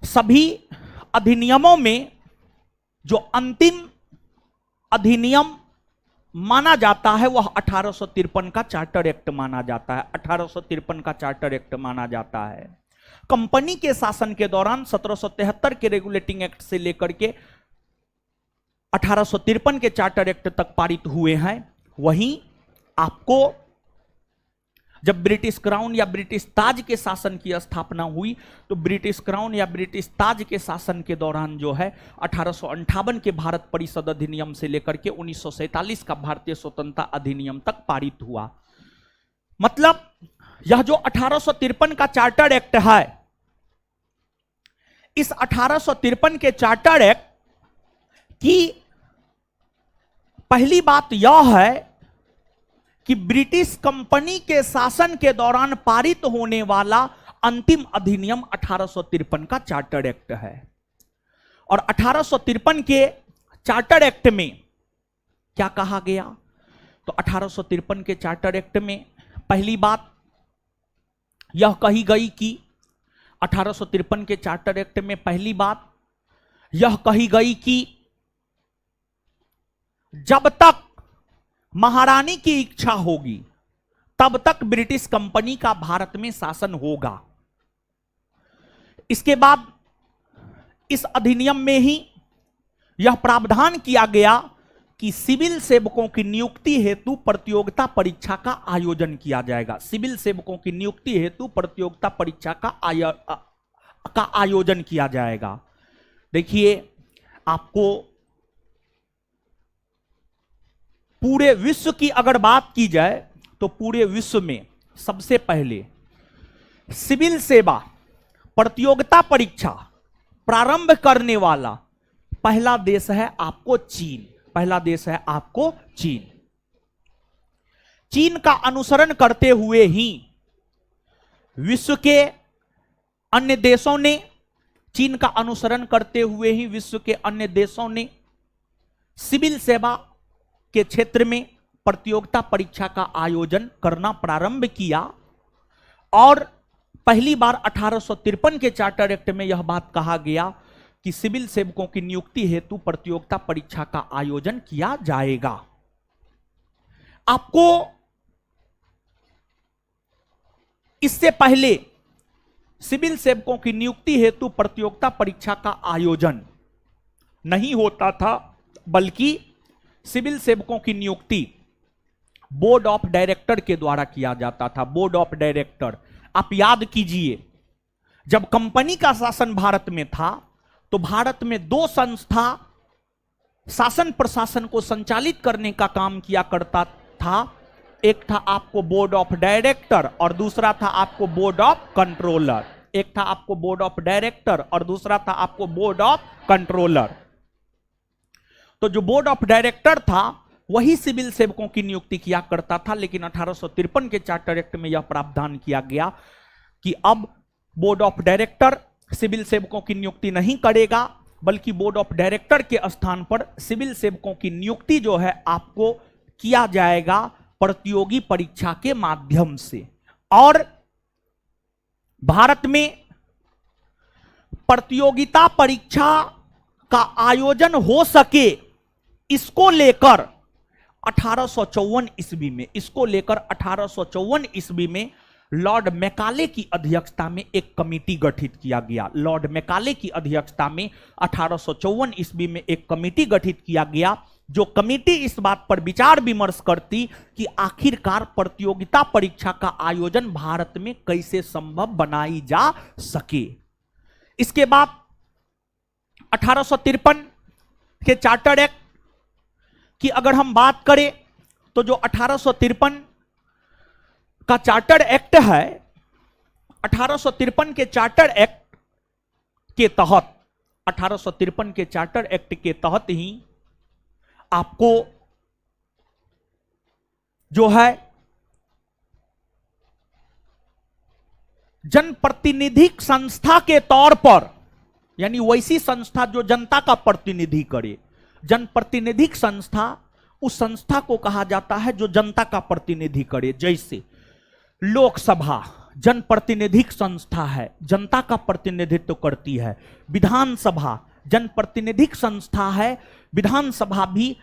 सभी अधिनियमों में जो अंतिम अधिनियम माना जाता है वह 1853 का चार्टर एक्ट माना जाता है। 1853 का चार्टर एक्ट माना जाता है। कंपनी के शासन के दौरान 1773 के रेगुलेटिंग एक्ट से लेकर के 1853 के चार्टर एक्ट तक पारित हुए हैं। वहीं आपको जब ब्रिटिश क्राउन या ब्रिटिश ताज के शासन की स्थापना हुई तो ब्रिटिश क्राउन या ब्रिटिश ताज के शासन के दौरान जो है 1858 के भारत परिषद अधिनियम से लेकर के 1947 का भारतीय स्वतंत्रता अधिनियम तक पारित हुआ। मतलब यह जो 1853 का चार्टर एक्ट है, इस 1853 के चार्टर एक्ट की पहली बात यह है कि ब्रिटिश कंपनी के शासन के दौरान पारित होने वाला अंतिम अधिनियम 1853 का चार्टर एक्ट है। और 1853 के चार्टर एक्ट में क्या कहा गया? तो 1853 के चार्टर एक्ट में पहली बात यह कही गई कि 1853 के चार्टर एक्ट में पहली बात यह कही गई कि जब तक महारानी की इच्छा होगी तब तक ब्रिटिश कंपनी का भारत में शासन होगा। इसके बाद इस अधिनियम में ही यह प्रावधान किया गया कि सिविल सेवकों की नियुक्ति हेतु प्रतियोगिता परीक्षा का आयोजन किया जाएगा। सिविल सेवकों की नियुक्ति हेतु प्रतियोगिता परीक्षा का आयोजन किया जाएगा। देखिए, आपको पूरे विश्व की अगर बात की जाए तो पूरे विश्व में सबसे पहले सिविल सेवा प्रतियोगिता परीक्षा प्रारंभ करने वाला पहला देश है आपको चीन। पहला देश है आपको चीन। चीन का अनुसरण करते हुए ही विश्व के अन्य देशों ने, चीन का अनुसरण करते हुए ही विश्व के अन्य देशों ने सिविल सेवा के क्षेत्र में प्रतियोगिता परीक्षा का आयोजन करना प्रारंभ किया। और पहली बार 1853 के चार्टर एक्ट में यह बात कहा गया कि सिविल सेवकों की नियुक्ति हेतु प्रतियोगिता परीक्षा का आयोजन किया जाएगा। आपको इससे पहले सिविल सेवकों की नियुक्ति हेतु प्रतियोगिता परीक्षा का आयोजन नहीं होता था, बल्कि सिविल सेवकों की नियुक्ति बोर्ड ऑफ डायरेक्टर के द्वारा किया जाता था। बोर्ड ऑफ डायरेक्टर, आप याद कीजिए, जब कंपनी का शासन भारत में था तो भारत में दो संस्था शासन प्रशासन को संचालित करने का काम किया करता था। एक था आपको बोर्ड ऑफ डायरेक्टर और दूसरा था आपको बोर्ड ऑफ कंट्रोलर। एक था आपको बोर्ड ऑफ डायरेक्टर और दूसरा था आपको बोर्ड ऑफ कंट्रोलर। तो जो बोर्ड ऑफ डायरेक्टर था वही सिविल सेवकों की नियुक्ति किया करता था। लेकिन 1853 के चार्टर एक्ट में यह प्रावधान किया गया कि अब बोर्ड ऑफ डायरेक्टर सिविल सेवकों की नियुक्ति नहीं करेगा, बल्कि बोर्ड ऑफ डायरेक्टर के स्थान पर सिविल सेवकों की नियुक्ति जो है आपको किया जाएगा प्रतियोगी परीक्षा के माध्यम से। और भारत में प्रतियोगिता परीक्षा का आयोजन हो सके, इसको लेकर 1854 ईस्वी में, इसको लेकर 1854 ईस्वी में लॉर्ड मैकाले की अध्यक्षता में एक कमेटी गठित किया गया। लॉर्ड मैकाले की अध्यक्षता में 1854 ईस्वी में एक कमेटी गठित किया गया, जो कमेटी इस बात पर विचार विमर्श करती कि आखिरकार प्रतियोगिता परीक्षा का आयोजन भारत में कैसे संभव बनाई जा सके। इसके बाद 1853 के चार्टर एक्ट की अगर हम बात करें तो जो 1853 का चार्टर एक्ट है, 1853 के चार्टर एक्ट के तहत, 1853 के चार्टर एक्ट के तहत ही आपको जो है जनप्रतिनिधिक संस्था के तौर पर, यानी वैसी संस्था जो जनता का प्रतिनिधि करे, जनप्रतिनिधिक संस्था, उस संस्था को कहा जाता है जो जनता का प्रतिनिधि करे। जैसे लोकसभा जनप्रतिनिधिक संस्था है, जनता का प्रतिनिधित्व करती है। विधानसभा जनप्रतिनिधिक संस्था है, विधानसभा भी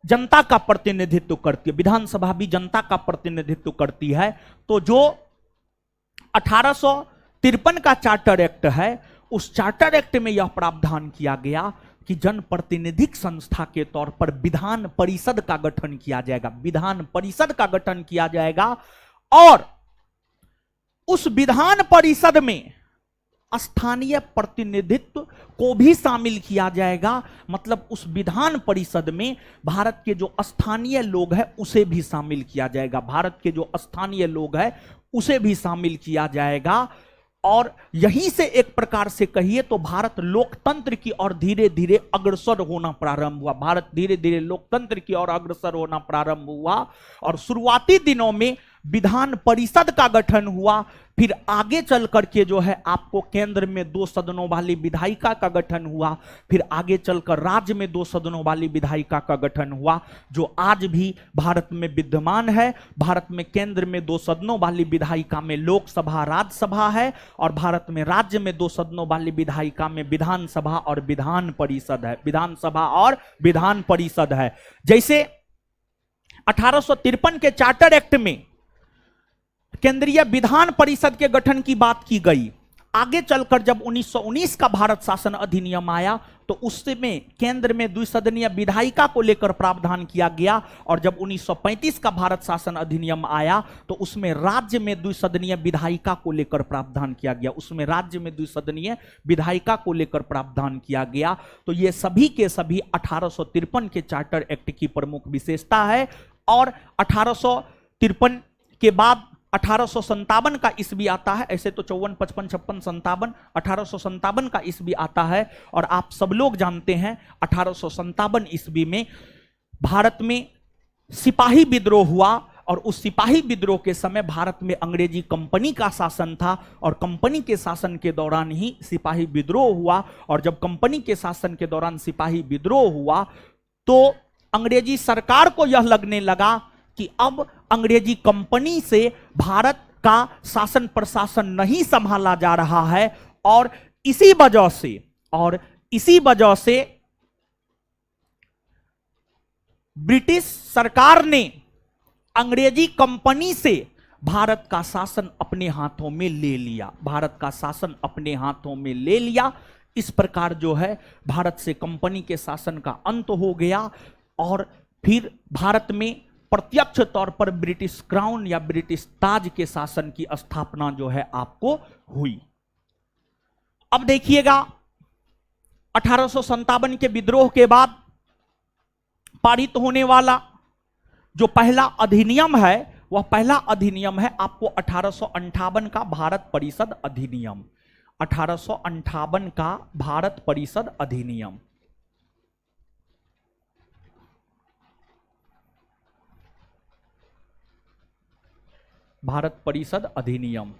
जनता का प्रतिनिधित्व करती है, विधानसभा भी जनता का प्रतिनिधित्व करती है। तो जो 1853 का चार्टर एक्ट है, उस चार्टर एक्ट में यह प्रावधान किया गया कि जनप्रतिनिधिक संस्था के तौर पर विधान परिषद का गठन किया जाएगा, विधान परिषद का गठन किया जाएगा, और उस विधान परिषद में स्थानीय प्रतिनिधित्व को भी शामिल किया जाएगा। मतलब उस विधान परिषद में भारत के जो स्थानीय लोग हैं उसे भी शामिल किया जाएगा, भारत के जो स्थानीय लोग हैं उसे भी शामिल किया जाएगा। और यहीं से एक प्रकार से कहिए तो भारत लोकतंत्र की ओर धीरे धीरे अग्रसर होना प्रारंभ हुआ, भारत धीरे धीरे लोकतंत्र की ओर अग्रसर होना प्रारंभ हुआ। और शुरुआती दिनों में विधान परिषद का गठन हुआ, फिर आगे चल करके जो है आपको केंद्र में 2 सदनों वाली विधायिका का गठन हुआ, फिर आगे चलकर राज्य में 2 सदनों वाली विधायिका का गठन हुआ, जो आज भी भारत में विद्यमान है। भारत में केंद्र में 2 सदनों वाली विधायिका में लोकसभा राज्यसभा है, और भारत में राज्य में 2 सदनों वाली विधायिका में विधानसभा और विधान परिषद है, विधानसभा और विधान परिषद है। जैसे 1853 के चार्टर एक्ट में केंद्रीय विधान परिषद के गठन की बात की गई। आगे चलकर जब 1919 का भारत शासन अधिनियम आया तो उसमें केंद्र में द्विसदनीय विधायिका को लेकर प्रावधान किया गया, और जब 1935 का भारत शासन अधिनियम आया तो उसमें राज्य में द्विसदनीय विधायिका को लेकर प्रावधान किया गया, उसमें राज्य में द्विसदनीय विधायिका को लेकर प्रावधान किया गया। तो ये सभी के सभी 1853 के चार्टर एक्ट की प्रमुख विशेषता है। और 1853 के बाद 1857 का ईस्वी आता है, ऐसे तो 54, 55, 56, 57, 1857 का ईस्वी आता है। और आप सब लोग जानते हैं 1857 ईस्वी में भारत में सिपाही विद्रोह हुआ, और उस सिपाही विद्रोह के समय भारत में अंग्रेजी कंपनी का शासन था, और कंपनी के शासन के दौरान ही सिपाही विद्रोह हुआ। और जब कंपनी के शासन के दौरान सिपाही विद्रोह हुआ तो अंग्रेजी सरकार को यह लगने लगा कि अब अंग्रेजी कंपनी से भारत का शासन प्रशासन नहीं संभाला जा रहा है, और इसी वजह से ब्रिटिश सरकार ने अंग्रेजी कंपनी से भारत का शासन अपने हाथों में ले लिया, भारत का शासन अपने हाथों में ले लिया। इस प्रकार जो है भारत से कंपनी के शासन का अंत हो गया, और फिर भारत में प्रत्यक्ष तौर पर ब्रिटिश क्राउन या ब्रिटिश ताज के शासन की स्थापना जो है आपको हुई। अब देखिएगा 1857 के विद्रोह के बाद पारित होने वाला जो पहला अधिनियम है, वह पहला अधिनियम है आपको 1858 का भारत परिषद अधिनियम, 1858 का भारत परिषद अधिनियम। भारत परिषद अधिनियम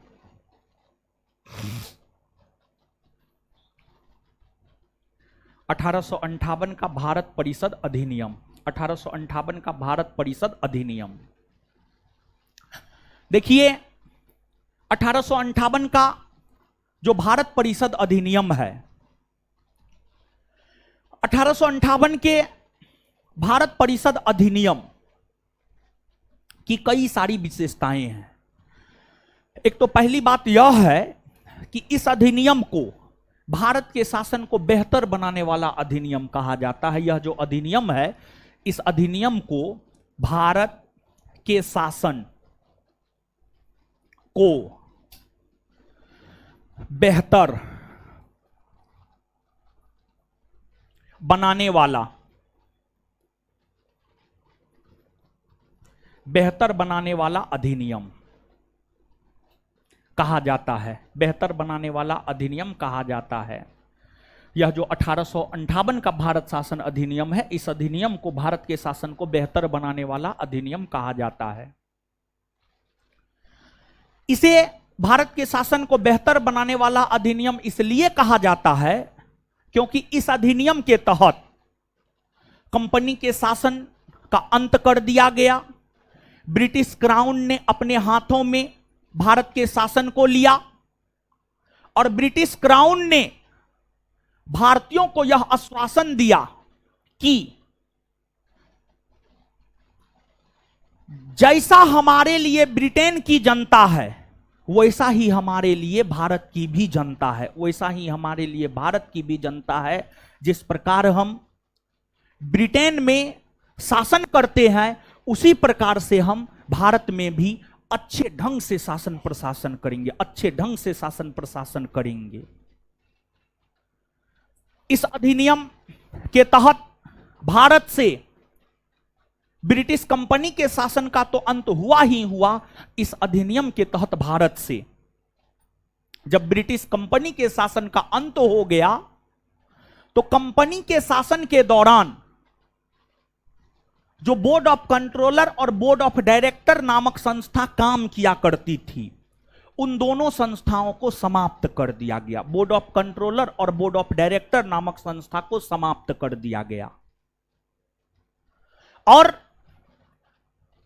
1858 का भारत परिषद अधिनियम, 1858 का भारत परिषद अधिनियम। देखिए 1858 का जो भारत परिषद अधिनियम है, 1858 के भारत परिषद अधिनियम की कई सारी विशेषताएं हैं। एक तो पहली बात यह है कि इस अधिनियम को भारत के शासन को बेहतर बनाने वाला अधिनियम कहा जाता है। यह जो अधिनियम है, इस अधिनियम को भारत के शासन को बेहतर बनाने वाला अधिनियम कहा जाता है। बेहतर बनाने वाला अधिनियम कहा जाता है। यह जो 1858 का भारत शासन अधिनियम है, इस अधिनियम को भारत के शासन को बेहतर बनाने वाला अधिनियम कहा जाता है। इसे भारत के शासन को बेहतर बनाने वाला अधिनियम इसलिए कहा जाता है क्योंकि इस अधिनियम के तहत कंपनी के शासन का अंत कर दिया गया। ब्रिटिश क्राउन ने अपने हाथों में भारत के शासन को लिया और ब्रिटिश क्राउन ने भारतीयों को यह आश्वासन दिया कि जैसा हमारे लिए ब्रिटेन की जनता है, वैसा ही हमारे लिए भारत की भी जनता है, वैसा ही हमारे लिए भारत की भी जनता है। जिस प्रकार हम ब्रिटेन में शासन करते हैं, उसी प्रकार से हम भारत में भी अच्छे ढंग से शासन प्रशासन करेंगे, अच्छे ढंग से शासन प्रशासन करेंगे। इस अधिनियम के तहत भारत से ब्रिटिश कंपनी के शासन का तो अंत हुआ ही हुआ। इस अधिनियम के तहत भारत से जब ब्रिटिश कंपनी के शासन का अंत हो गया, तो कंपनी के शासन के दौरान जो बोर्ड ऑफ कंट्रोलर और बोर्ड ऑफ डायरेक्टर नामक संस्था काम किया करती थी, उन दोनों संस्थाओं को समाप्त कर दिया गया। बोर्ड ऑफ कंट्रोलर और बोर्ड ऑफ डायरेक्टर नामक संस्था को समाप्त कर दिया गया। और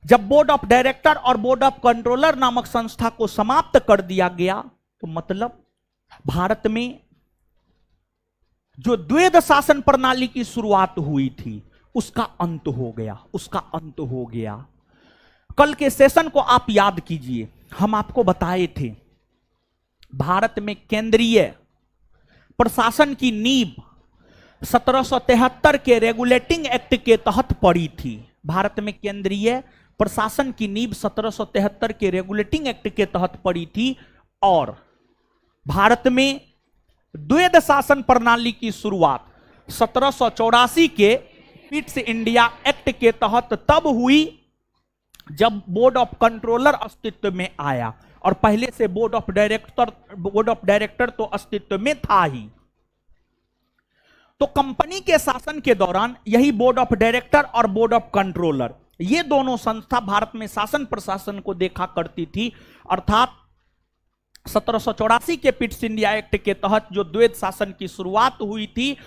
जब बोर्ड ऑफ डायरेक्टर और बोर्ड ऑफ कंट्रोलर नामक संस्था को समाप्त कर दिया गया, तो मतलब भारत में जो द्वैध शासन प्रणाली की शुरुआत हुई थी, उसका अंत हो गया, उसका अंत हो गया। कल के सेशन को आप याद कीजिए, हम आपको बताए थे भारत में केंद्रीय प्रशासन की नींव 1773 के रेगुलेटिंग एक्ट के तहत पड़ी थी। भारत में केंद्रीय प्रशासन की नींव 1773 के रेगुलेटिंग एक्ट के तहत पड़ी थी और भारत में द्वैध शासन प्रणाली की शुरुआत 1784 के ईस्ट इंडिया एक्ट के तहत तब हुई जब बोर्ड ऑफ कंट्रोलर अस्तित्व में आया, और पहले से बोर्ड ऑफ डायरेक्टर तो अस्तित्व में था ही। तो कंपनी के शासन के दौरान यही बोर्ड ऑफ डायरेक्टर और बोर्ड ऑफ कंट्रोलर, ये दोनों संस्था भारत में शासन प्रशासन को देखा करती थी। अर्थात 1784 के ईस्ट इंडिया एक्ट के तहत जो द्वैध शासन की शुरुआत हुई थी,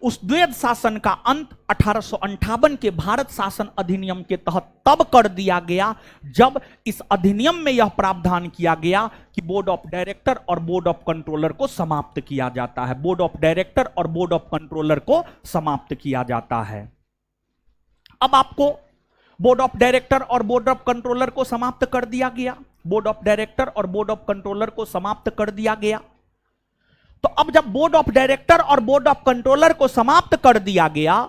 उस द्वैध शासन का अंत 1858 के भारत शासन अधिनियम के तहत तब कर दिया गया जब इस अधिनियम में यह प्रावधान किया गया कि बोर्ड ऑफ डायरेक्टर और बोर्ड ऑफ कंट्रोलर को समाप्त किया जाता है। बोर्ड ऑफ डायरेक्टर और बोर्ड ऑफ कंट्रोलर को समाप्त किया जाता है। अब आपको बोर्ड ऑफ डायरेक्टर और बोर्ड ऑफ कंट्रोलर को समाप्त कर दिया गया, बोर्ड ऑफ डायरेक्टर और बोर्ड ऑफ कंट्रोलर को समाप्त कर दिया गया। तो अब जब बोर्ड ऑफ डायरेक्टर और बोर्ड ऑफ कंट्रोलर को समाप्त कर दिया गया,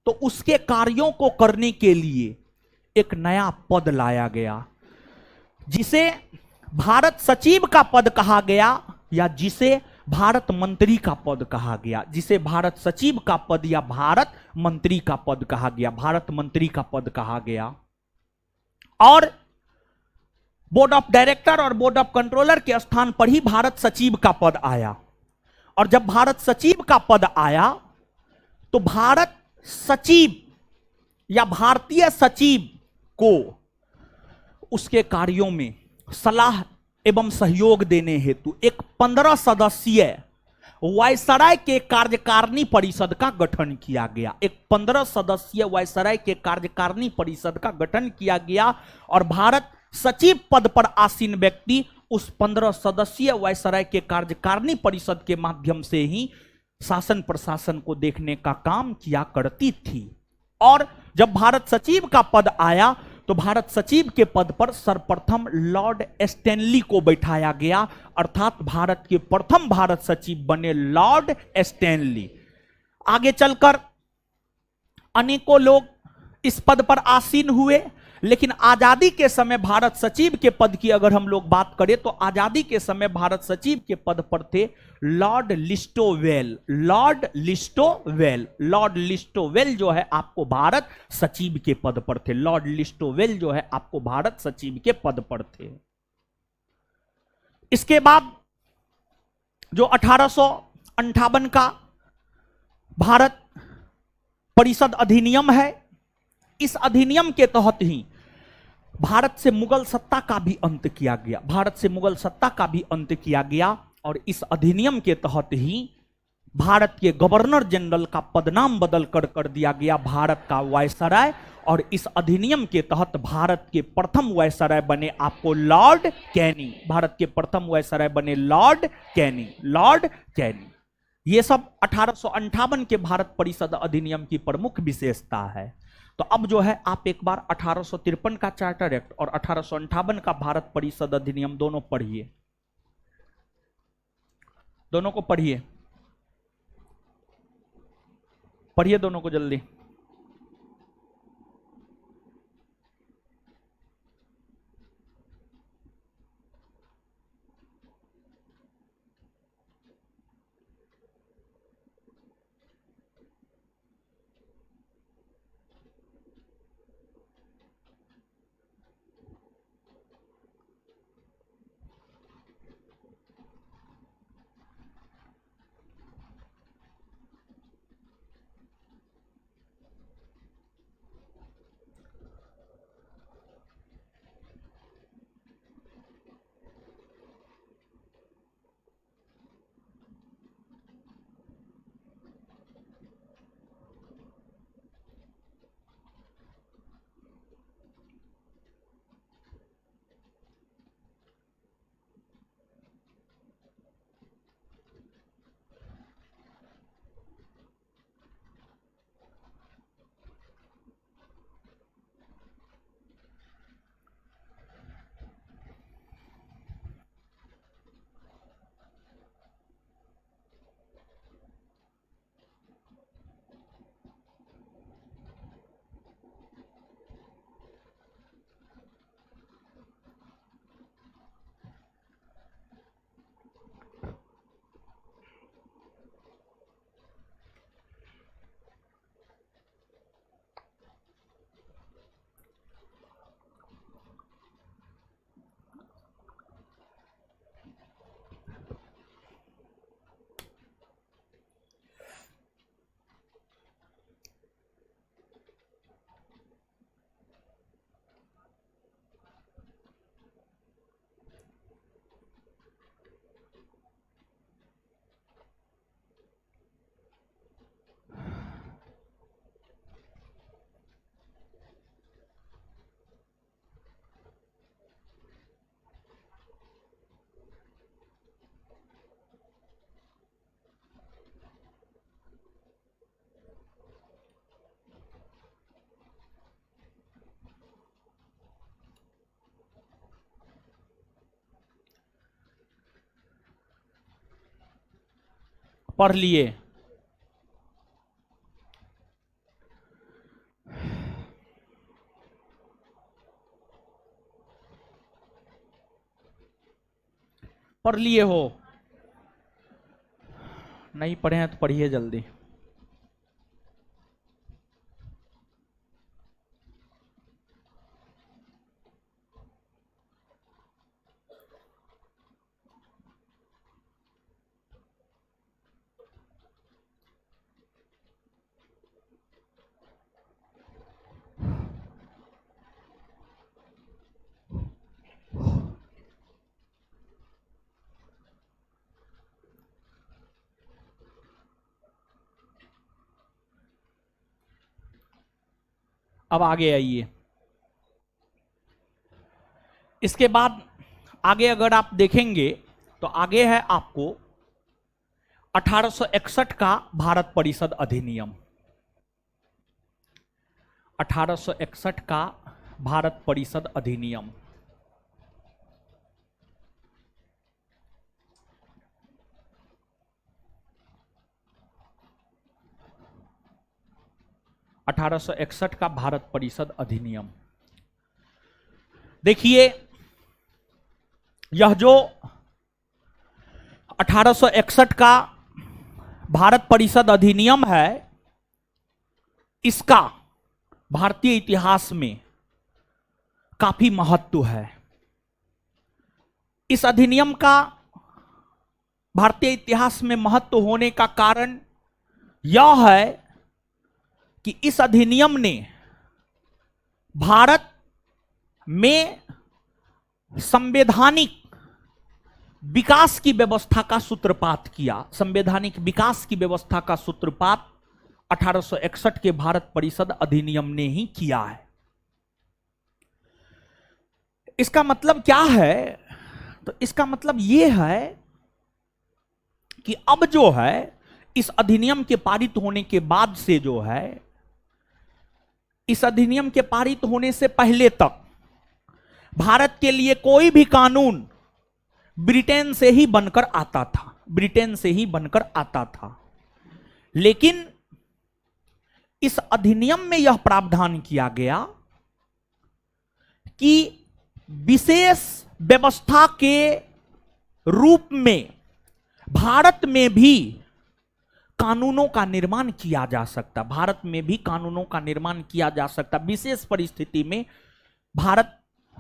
तो उसके कार्यों को करने के लिए एक नया पद लाया गया, जिसे भारत सचिव का पद कहा गया, या जिसे भारत मंत्री का पद कहा गया, जिसे भारत सचिव का पद या भारत मंत्री का पद कहा गया, भारत मंत्री का पद कहा गया। और बोर्ड ऑफ डायरेक्टर और बोर्ड ऑफ कंट्रोलर के स्थान पर ही भारत सचिव का पद आया। और जब भारत सचिव का पद आया, तो भारत सचिव या भारतीय सचिव को उसके कार्यों में सलाह एवं सहयोग देने हेतु एक 15 सदस्यीय वायसराय के कार्यकारिणी परिषद का गठन किया गया। एक 15 सदस्यीय वायसराय के कार्यकारिणी परिषद का गठन किया गया और भारत सचिव पद पर आसीन व्यक्ति उस 15 सदस्यीय वायसराय के कार्यकारिणी परिषद के माध्यम से ही शासन प्रशासन को देखने का काम किया करती थी। और जब भारत सचिव का पद आया तो भारत सचिव के पद पर सर्वप्रथम लॉर्ड स्टैनली को बैठाया गया, अर्थात भारत के प्रथम भारत सचिव बने लॉर्ड स्टैनली। आगे चलकर अनेकों लोग इस पद पर आसीन हुए, लेकिन आजादी के समय भारत सचिव के पद की अगर हम लोग बात करें तो आजादी के समय भारत सचिव के पद पर थे लॉर्ड लिस्टोवेल। लॉर्ड लिस्टोवेल, लॉर्ड लिस्टोवेल जो है आपको भारत सचिव के पद पर थे। लॉर्ड लिस्टोवेल जो है आपको भारत सचिव के पद पर थे। इसके बाद जो 1858 का भारत परिषद अधिनियम है, इस अधिनियम के तहत ही भारत से मुगल सत्ता का भी अंत किया गया। भारत से मुगल सत्ता का भी अंत किया गया और इस अधिनियम के तहत ही भारत के गवर्नर जनरल का पदनाम बदल कर दिया गया भारत का वायसराय। और इस अधिनियम के तहत भारत के प्रथम वायसराय बने आपको लॉर्ड कैनी। भारत के प्रथम वायसराय बने लॉर्ड कैनी, लॉर्ड कैनी। ये सब 1858 के भारत परिषद अधिनियम की प्रमुख विशेषता है। तो अब जो है आप एक बार 1853 का चार्टर एक्ट और 1858 का भारत परिषद अधिनियम दोनों पढ़िए, दोनों को पढ़िए, पढ़िए दोनों को जल्दी। पढ़ लिए। पढ़ लिए हो? नहीं पढ़े हैं तो पढ़िए जल्दी। अब आगे आइए। इसके बाद आगे अगर आप देखेंगे तो आगे है आपको 1861 का भारत परिषद अधिनियम, 1861 का भारत परिषद अधिनियम। (1861) का भारत परिषद अधिनियम। देखिए, यह जो 1861 का भारत परिषद अधिनियम है, इसका भारतीय इतिहास में काफी महत्व है। इस अधिनियम का भारतीय इतिहास में महत्व होने का कारण यह है कि इस अधिनियम ने भारत में संवैधानिक विकास की व्यवस्था का सूत्रपात किया। संवैधानिक विकास की व्यवस्था का सूत्रपात 1861 के भारत परिषद अधिनियम ने ही किया है। इसका मतलब क्या है? तो इसका मतलब यह है कि अब जो है, इस अधिनियम के पारित होने के बाद से जो है, इस अधिनियम के पारित होने से पहले तक भारत के लिए कोई भी कानून ब्रिटेन से ही बनकर आता था, ब्रिटेन से ही बनकर आता था। लेकिन इस अधिनियम में यह प्रावधान किया गया कि विशेष व्यवस्था के रूप में भारत में भी कानूनों का निर्माण किया जा सकता, भारत में भी कानूनों का निर्माण किया जा सकता। विशेष परिस्थिति में भारत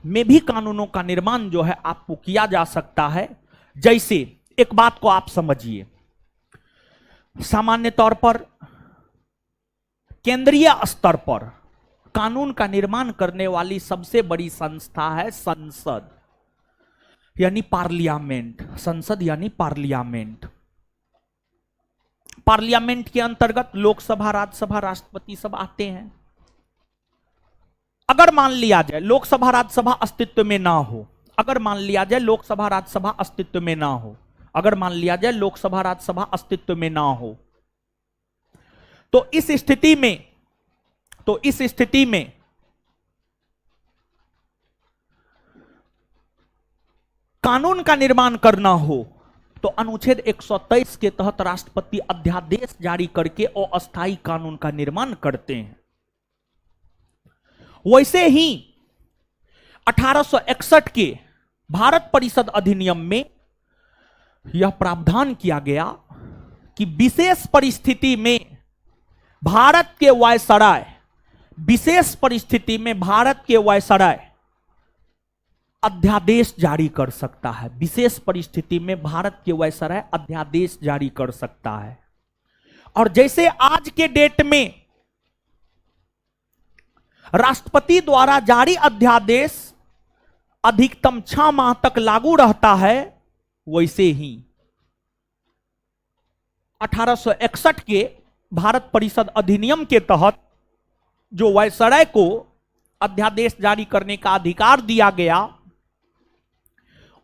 में भी कानूनों का निर्माण जो है आपको किया जा सकता है। जैसे एक बात को आप समझिए, सामान्य तौर पर केंद्रीय स्तर पर कानून का निर्माण करने वाली सबसे बड़ी संस्था है संसद, यानी पार्लियामेंट। संसद यानी पार्लियामेंट। पार्लियामेंट के अंतर्गत लोकसभा, राज्यसभा, राष्ट्रपति सब आते हैं। अगर मान लिया जाए लोकसभा राज्यसभा अस्तित्व में ना हो, अगर मान लिया जाए लोकसभा राज्यसभा अस्तित्व में ना हो, अगर मान लिया जाए लोकसभा राज्यसभा अस्तित्व में ना हो, तो इस स्थिति में कानून का निर्माण करना हो तो अनुच्छेद 123 के तहत राष्ट्रपति अध्यादेश जारी करके अस्थायी कानून का निर्माण करते हैं। वैसे ही 1861 के भारत परिषद अधिनियम में यह प्रावधान किया गया कि विशेष परिस्थिति में भारत के वायसराय, विशेष परिस्थिति में भारत के वायसराय अध्यादेश जारी कर सकता है। विशेष परिस्थिति में भारत के वायसराय अध्यादेश जारी कर सकता है। और जैसे आज के डेट में राष्ट्रपति द्वारा जारी अध्यादेश अधिकतम 6 माह तक लागू रहता है, वैसे ही 1861 के भारत परिषद अधिनियम के तहत जो वायसराय को अध्यादेश जारी करने का अधिकार दिया गया,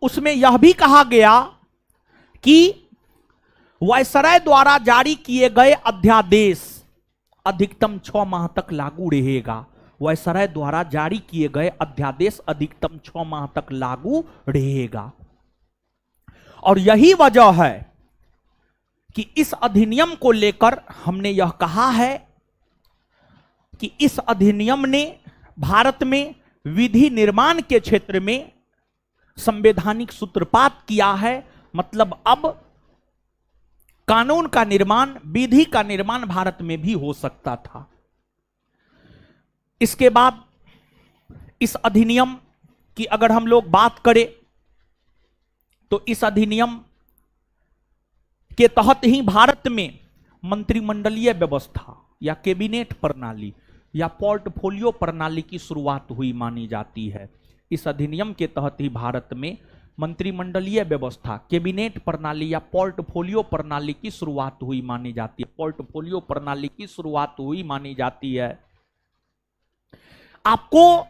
उसमें यह भी कहा गया कि वायसराय द्वारा जारी किए गए अध्यादेश अधिकतम 6 माह तक लागू रहेगा। वायसराय द्वारा जारी किए गए अध्यादेश अधिकतम 6 माह तक लागू रहेगा। और यही वजह है कि इस अधिनियम को लेकर हमने यह कहा है कि इस अधिनियम ने भारत में विधि निर्माण के क्षेत्र में संवैधानिक सूत्रपात किया है। मतलब अब कानून का निर्माण, विधि का निर्माण भारत में भी हो सकता था। इसके बाद इस अधिनियम की अगर हम लोग बात करें तो इस अधिनियम के तहत ही भारत में मंत्रिमंडलीय व्यवस्था या कैबिनेट प्रणाली या पोर्टफोलियो प्रणाली की शुरुआत हुई मानी जाती है। इस अधिनियम के तहत ही भारत में मंत्रिमंडलीय व्यवस्था, कैबिनेट प्रणाली या पोर्टफोलियो प्रणाली की शुरुआत हुई मानी जाती है। पोर्टफोलियो प्रणाली की शुरुआत हुई मानी जाती है। आपको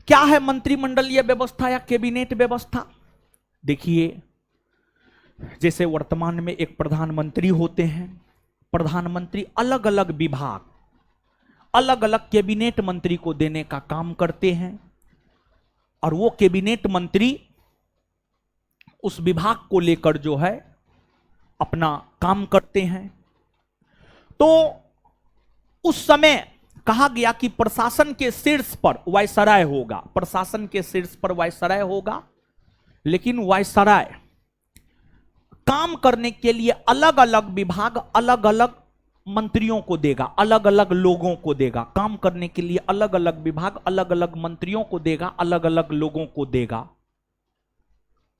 क्या है मंत्रिमंडलीय व्यवस्था या कैबिनेट व्यवस्था? देखिए, जैसे वर्तमान में एक प्रधानमंत्री होते हैं, प्रधानमंत्री अलग अलग विभाग, अलग अलग कैबिनेट मंत्री को देने का काम करते हैं और वो कैबिनेट मंत्री उस विभाग को लेकर जो है अपना काम करते हैं। तो उस समय कहा गया कि प्रशासन के शीर्ष पर वायसराय होगा, प्रशासन के शीर्ष पर वायसराय होगा, लेकिन वायसराय काम करने के लिए अलग अलग विभाग अलग अलग मंत्रियों को देगा, अलग अलग लोगों को देगा, काम करने के लिए अलग अलग विभाग अलग अलग मंत्रियों को देगा, अलग अलग लोगों को देगा।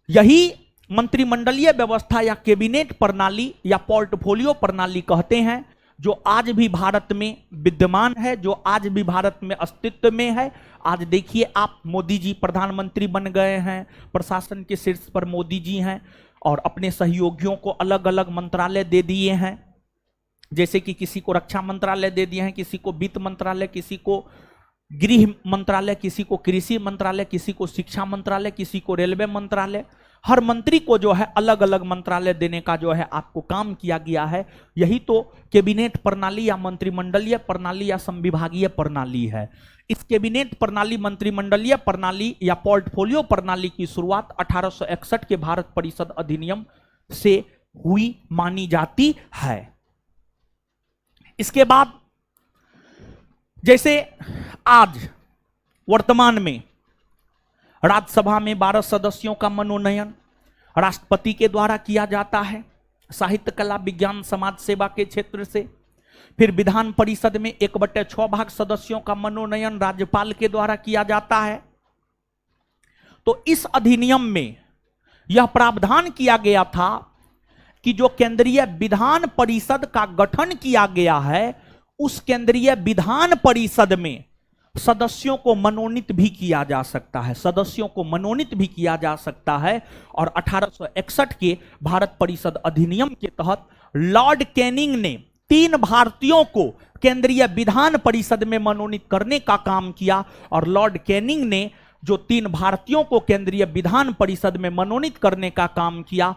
यही मंत्रिमंडलीय व्यवस्था या कैबिनेट प्रणाली या पोर्टफोलियो प्रणाली कहते हैं, जो आज भी भारत में विद्यमान है, जो आज भी भारत में अस्तित्व में है। आज देखिए आप, मोदी जी प्रधानमंत्री बन गए हैं, प्रशासन के शीर्ष पर मोदी जी हैं और अपने सहयोगियों को अलग अलग मंत्रालय दे दिए हैं। जैसे कि किसी को रक्षा मंत्रालय दे दिए हैं, किसी को वित्त मंत्रालय, किसी को गृह मंत्रालय, किसी को कृषि मंत्रालय, किसी को शिक्षा मंत्रालय, किसी को रेलवे मंत्रालय। हर मंत्री को जो है अलग अलग मंत्रालय देने का जो है आपको काम किया गया है। यही तो कैबिनेट प्रणाली या मंत्रिमंडलीय प्रणाली या संविभागीय प्रणाली है। इस कैबिनेट प्रणाली, मंत्रिमंडलीय प्रणाली या पोर्टफोलियो प्रणाली की शुरुआत 1861 के भारत परिषद अधिनियम से हुई मानी जाती है। इसके बाद जैसे आज वर्तमान में राज्यसभा में 12 सदस्यों का मनोनयन राष्ट्रपति के द्वारा किया जाता है, साहित्य, कला, विज्ञान, समाज सेवा के क्षेत्र से। फिर विधान परिषद में 1/6 भाग सदस्यों का मनोनयन राज्यपाल के द्वारा किया जाता है। तो इस अधिनियम में यह प्रावधान किया गया था कि जो केंद्रीय विधान परिषद का गठन किया गया है, उस केंद्रीय विधान परिषद में सदस्यों को मनोनीत भी किया जा सकता है, सदस्यों को मनोनीत भी किया जा सकता है। और 1861 के भारत परिषद अधिनियम के तहत लॉर्ड कैनिंग ने 3 भारतीयों को केंद्रीय विधान परिषद में मनोनीत करने का काम किया। और लॉर्ड कैनिंग ने जो 3 भारतीयों को केंद्रीय विधान परिषद में मनोनीत करने का काम किया,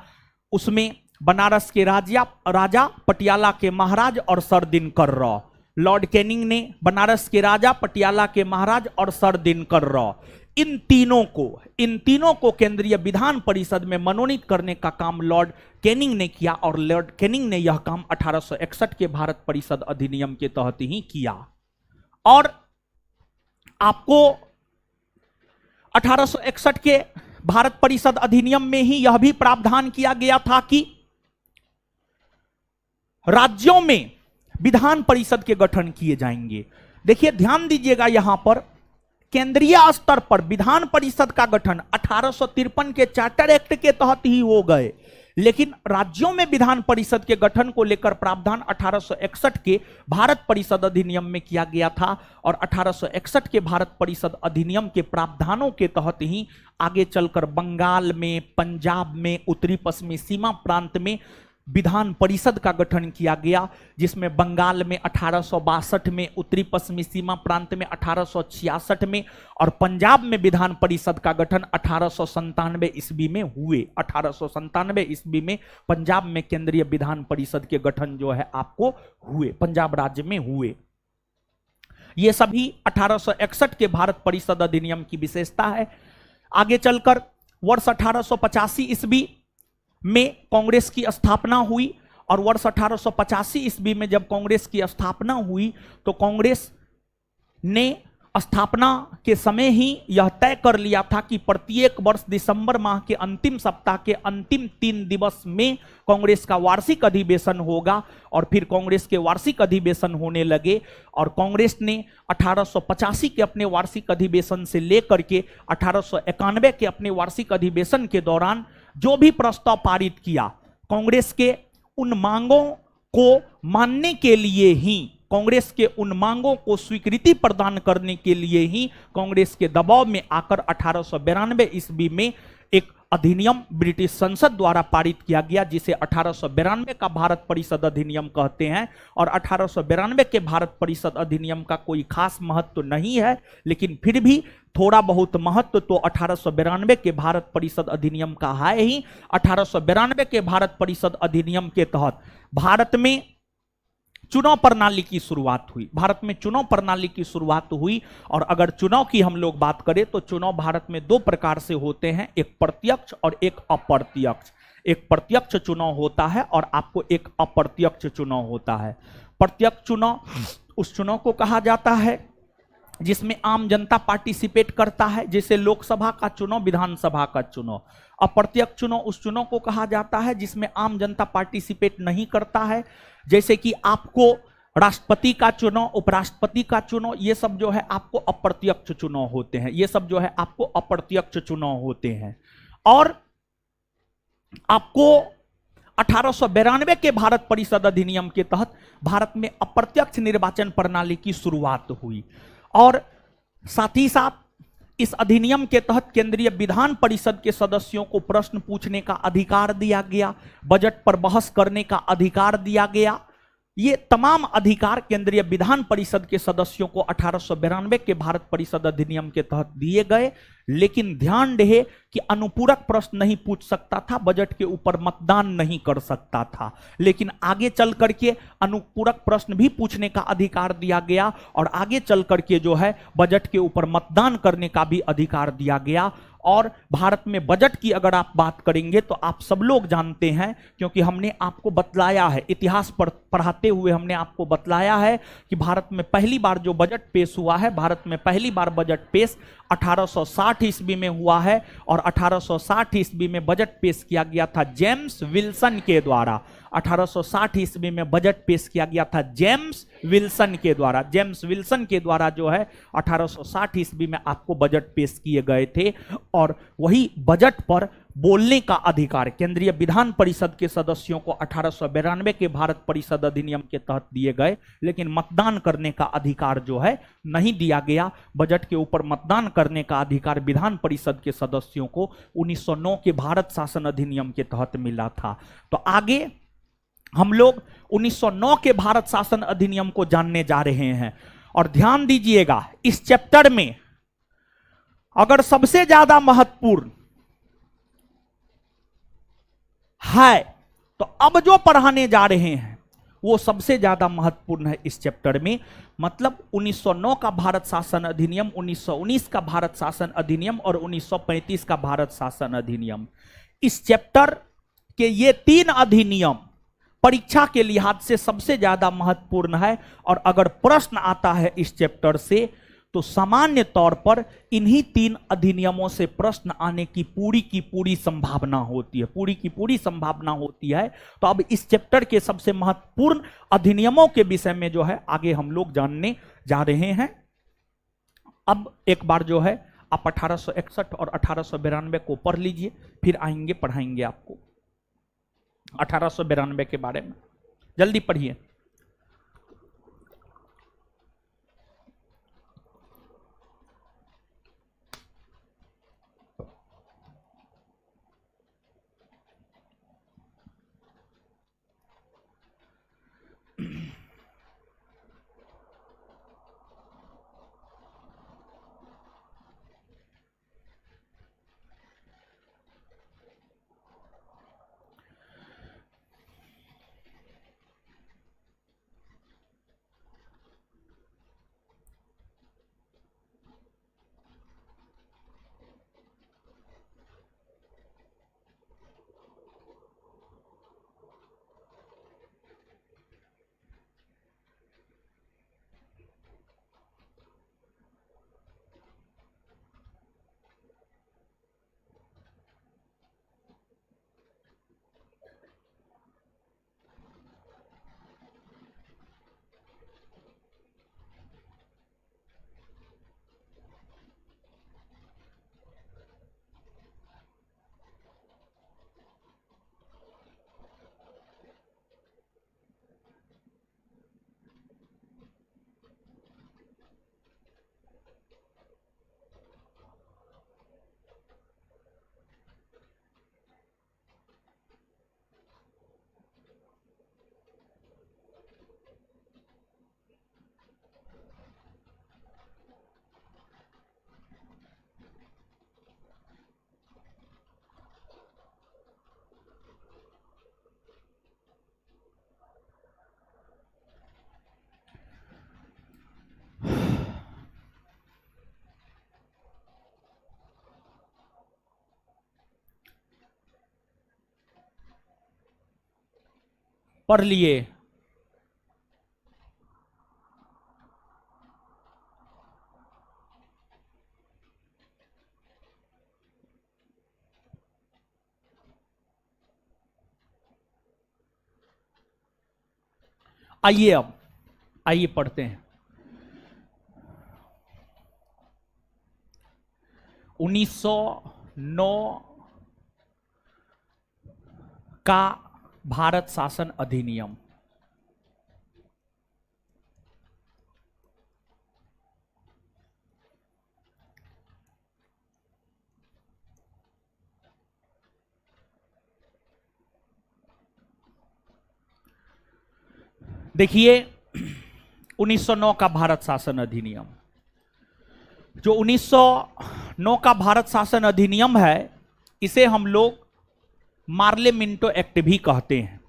उसमें बनारस के राजा, पटियाला के महाराज और sir Dinkar Rao. Lord Canning ने बनारस के राजा, पटियाला के महाराज और सर दिनकर राव, इन तीनों को केंद्रीय विधान परिषद में मनोनीत करने का काम लॉर्ड कैनिंग ने किया। और लॉर्ड कैनिंग ने यह काम 1861 के भारत परिषद अधिनियम के तहत ही किया। और आपको 1861 के भारत परिषद अधिनियम में ही यह भी प्रावधान किया गया था कि राज्यों में विधान परिषद के गठन किए जाएंगे। देखिए ध्यान दीजिएगा, यहां पर केंद्रीय स्तर पर विधान परिषद का गठन 1853 के चार्टर एक्ट के तहत ही हो गए, लेकिन राज्यों में विधान परिषद के गठन को लेकर प्रावधान 1861 के भारत परिषद अधिनियम में किया गया था। और 1861 के भारत परिषद अधिनियम के प्रावधानों के तहत ही आगे चलकर बंगाल में, पंजाब में, उत्तरी पश्चिमी सीमा प्रांत में विधान परिषद का गठन किया गया, जिसमें बंगाल में 1862 में, उत्तरी पश्चिमी सीमा प्रांत में 1866 में और पंजाब में विधान परिषद का गठन 1897 ईस्वी में हुए। 1897 ईस्वी में पंजाब में केंद्रीय विधान परिषद के गठन जो है आपको हुए, पंजाब राज्य में हुए। ये सभी 1861 के भारत परिषद अधिनियम की विशेषता है। आगे चलकर वर्ष 1885 ईस्वी में कांग्रेस की स्थापना हुई। और वर्ष 1885 ईस्वी में जब कांग्रेस की स्थापना हुई तो कांग्रेस ने स्थापना के समय ही यह तय कर लिया था कि प्रत्येक वर्ष दिसंबर माह के अंतिम सप्ताह के अंतिम 3 दिवस में कांग्रेस का वार्षिक अधिवेशन होगा। और फिर कांग्रेस के वार्षिक अधिवेशन होने लगे और कांग्रेस ने 1885 के अपने वार्षिक अधिवेशन से लेकर के 1891 के अपने वार्षिक अधिवेशन के दौरान जो भी प्रस्ताव पारित किया, कांग्रेस के उन मांगों को मानने के लिए ही, कांग्रेस के उन मांगों को स्वीकृति प्रदान करने के लिए ही कांग्रेस के दबाव में आकर 1892 ईस्वी में एक अधिनियम ब्रिटिश संसद द्वारा पारित किया गया, जिसे 1892 का भारत परिषद अधिनियम कहते हैं। और 1892 के भारत परिषद अधिनियम का कोई खास महत्व नहीं है, लेकिन फिर भी थोड़ा बहुत महत्व तो 1892 के भारत परिषद अधिनियम का है ही। 1892 के भारत परिषद अधिनियम के तहत भारत में चुनाव प्रणाली की शुरुआत हुई। भारत में चुनाव प्रणाली की शुरुआत हुई। और अगर चुनाव की हम लोग बात करें तो चुनाव भारत में दो प्रकार से होते हैं, एक प्रत्यक्ष और एक अप्रत्यक्ष। एक प्रत्यक्ष चुनाव होता है और आपको एक अप्रत्यक्ष चुनाव होता है। प्रत्यक्ष चुनाव उस चुनाव को कहा जाता है जिसमें आम जनता पार्टिसिपेट करता है, जैसे लोकसभा का चुनाव, विधानसभा का चुनाव। अप्रत्यक्ष चुनाव उस चुनाव को कहा जाता है जिसमें आम जनता पार्टिसिपेट नहीं करता है, जैसे कि आपको राष्ट्रपति का चुनाव, उपराष्ट्रपति का चुनाव, ये सब जो है आपको अप्रत्यक्ष चुनाव होते हैं। ये सब जो है आपको अप्रत्यक्ष चुनाव होते हैं। और आपको 1892 के भारत परिषद अधिनियम के तहत भारत में अप्रत्यक्ष निर्वाचन प्रणाली की शुरुआत हुई। और साथ ही साथ इस अधिनियम के तहत केंद्रीय विधान परिषद के सदस्यों को प्रश्न पूछने का अधिकार दिया गया, बजट पर बहस करने का अधिकार दिया गया। ये तमाम अधिकार केंद्रीय विधान परिषद के सदस्यों को 1892 के भारत परिषद अधिनियम के तहत दिए गए। लेकिन ध्यान रहे कि अनुपूरक प्रश्न नहीं पूछ सकता था, बजट के ऊपर मतदान नहीं कर सकता था। लेकिन आगे चल करके अनुपूरक प्रश्न भी पूछने का अधिकार दिया गया और आगे चल करके जो है बजट के ऊपर मतदान करने का भी अधिकार दिया गया। और भारत में बजट की अगर आप बात करेंगे तो आप सब लोग जानते हैं, क्योंकि हमने आपको बतलाया है, इतिहास पढ़ाते हुए हमने आपको बतलाया है कि भारत में पहली बार जो बजट पेश हुआ है, भारत में पहली बार बजट पेश 1860 ईस्वी में हुआ है। और 1860 ईस्वी में बजट पेश किया गया था जेम्स विल्सन के द्वारा। 1860 ईस्वी में बजट पेश किया गया था जेम्स विल्सन के द्वारा। जेम्स विल्सन के द्वारा जो है 1860 ईस्वी में आपको बजट पेश किए गए थे। और वही बजट पर बोलने का अधिकार केंद्रीय विधान परिषद के सदस्यों को 1892 के भारत परिषद अधिनियम के तहत दिए गए, लेकिन मतदान करने का अधिकार जो है नहीं दिया गया। बजट के ऊपर मतदान करने का अधिकार विधान परिषद के सदस्यों को 1909 के भारत शासन अधिनियम के तहत मिला था। तो आगे हम लोग 1909 के भारत शासन अधिनियम को जानने जा रहे हैं। और ध्यान दीजिएगा, इस चैप्टर में अगर सबसे ज्यादा महत्वपूर्ण है तो अब जो पढ़ाने जा रहे हैं वो सबसे ज्यादा महत्वपूर्ण है इस चैप्टर में। मतलब 1909 का भारत शासन अधिनियम, 1919 का भारत शासन अधिनियम और 1935 का भारत शासन अधिनियम। इस चैप्टर के ये तीन अधिनियम परीक्षा के लिहाज से सबसे ज्यादा महत्वपूर्ण है। और अगर प्रश्न आता है इस चैप्टर से तो सामान्य तौर पर इन्हीं तीन अधिनियमों से प्रश्न आने की पूरी संभावना होती है, पूरी की पूरी संभावना होती है। तो अब इस चैप्टर के सबसे महत्वपूर्ण अधिनियमों के विषय में जो है आगे हम लोग जानने जा रहे हैं। अब एक बार जो है आप 1861 और 1892 को पढ़ लीजिए, फिर आएंगे पढ़ाएंगे आपको 1892 के बारे में। जल्दी पढ़िए। पढ़ लिए। आइए अब, आइए पढ़ते हैं। 1909 का भारत शासन अधिनियम। देखिए 1909 का भारत शासन अधिनियम, जो 1909 का भारत शासन अधिनियम है, इसे हम लोग मार्ले मिंटो एक्ट भी कहते हैं।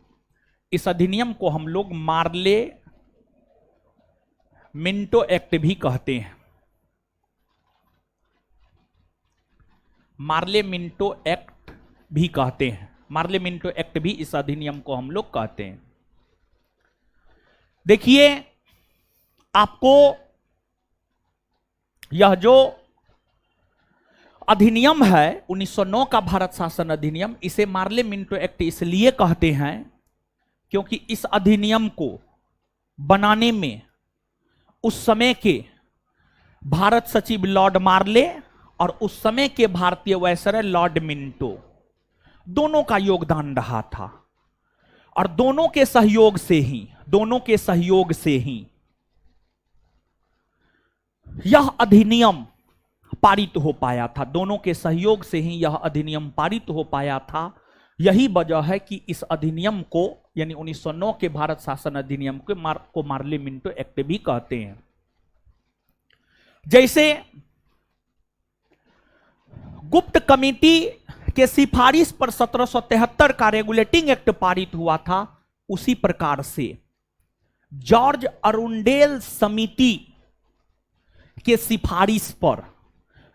इस अधिनियम को हम लोग मार्ले मिंटो एक्ट भी कहते हैं। मार्ले मिंटो एक्ट भी कहते हैं। मार्ले मिंटो एक्ट भी इस अधिनियम को हम लोग कहते हैं। देखिए, आपको यह जो अधिनियम है 1909 का भारत शासन अधिनियम, इसे मार्ले मिंटो एक्ट इसलिए कहते हैं क्योंकि इस अधिनियम को बनाने में उस समय के भारत सचिव लॉर्ड मार्ले और उस समय के भारतीय वायसराय लॉर्ड मिंटो, दोनों का योगदान रहा था। और दोनों के सहयोग से ही यह अधिनियम पारित हो पाया था। दोनों के सहयोग से ही यह अधिनियम पारित हो पाया था। यही वजह है कि इस अधिनियम को, यानी 1909 के भारत शासन अधिनियम को मार्ले मिंटो एक्ट भी कहते हैं। जैसे गुप्त कमेटी के सिफारिश पर 1773 का रेगुलेटिंग एक्ट पारित हुआ था, उसी प्रकार से जॉर्ज अरुंडेल समिति के सिफारिश पर,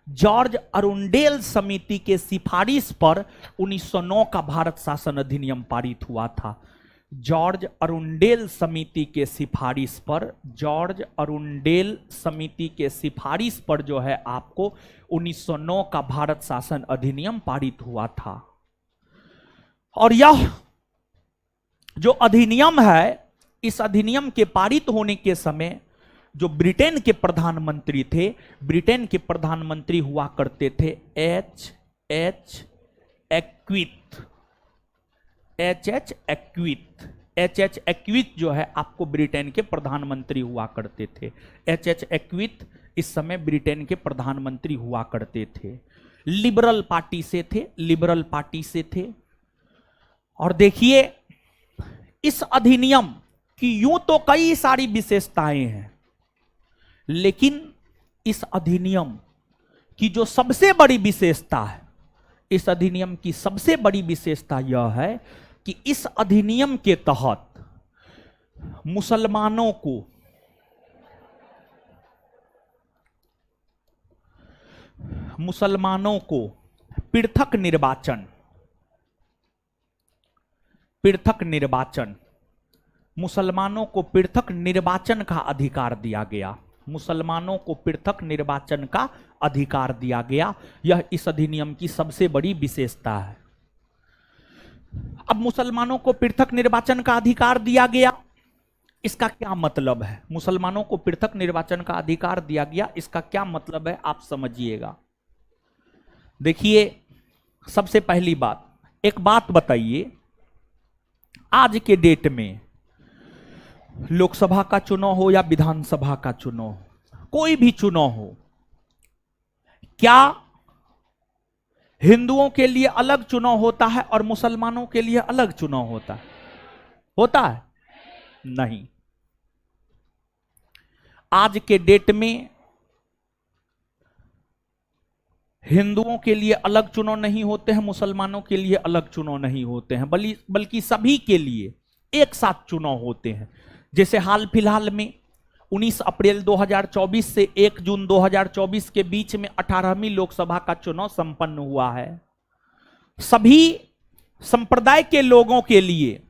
जॉर्ज अरुंडेल समिति के सिफारिश पर 1909 का भारत शासन अधिनियम पारित हुआ था। जॉर्ज अरुंडेल समिति के सिफारिश पर, जॉर्ज अरुंडेल समिति के सिफारिश पर जो है आपको 1909 का भारत शासन अधिनियम पारित हुआ था। और यह जो अधिनियम है, इस अधिनियम के पारित होने के समय जो ब्रिटेन के प्रधानमंत्री थे, ब्रिटेन के प्रधानमंत्री हुआ करते थे एच एच एक्विथ जो है आपको ब्रिटेन के प्रधानमंत्री हुआ करते थे। एच एक्विथ इस समय ब्रिटेन के प्रधानमंत्री हुआ करते थे। लिबरल पार्टी से थे। और देखिए, इस अधिनियम की यूं तो कई सारी विशेषताएं हैं, लेकिन इस अधिनियम की जो सबसे बड़ी विशेषता है, इस अधिनियम की सबसे बड़ी विशेषता यह है कि इस अधिनियम के तहत मुसलमानों को पृथक निर्वाचन, मुसलमानों को पृथक निर्वाचन का अधिकार दिया गया। मुसलमानों को पृथक निर्वाचन का अधिकार दिया गया। यह इस अधिनियम की सबसे बड़ी विशेषता है। अब मुसलमानों को पृथक निर्वाचन का अधिकार दिया गया, इसका क्या मतलब है? मुसलमानों को पृथक निर्वाचन का अधिकार दिया गया, इसका क्या मतलब है आप समझिएगा। देखिए, सबसे पहली बात, एक बात बताइए, आज के डेट में लोकसभा का चुनाव हो या विधानसभा का चुनाव, कोई भी चुनाव हो, क्या हिंदुओं के लिए अलग चुनाव होता है और मुसलमानों के लिए अलग चुनाव होता है? होता है? नहीं। आज के डेट में हिंदुओं के लिए अलग चुनाव नहीं होते हैं, मुसलमानों के लिए अलग चुनाव नहीं होते हैं, बल्कि सभी के लिए एक साथ चुनाव होते हैं। जैसे हाल फिलहाल में 19 अप्रैल 2024 से 1 जून 2024 के बीच में 18वीं लोकसभा का चुनाव संपन्न हुआ है। सभी संप्रदाय के लोगों के लिए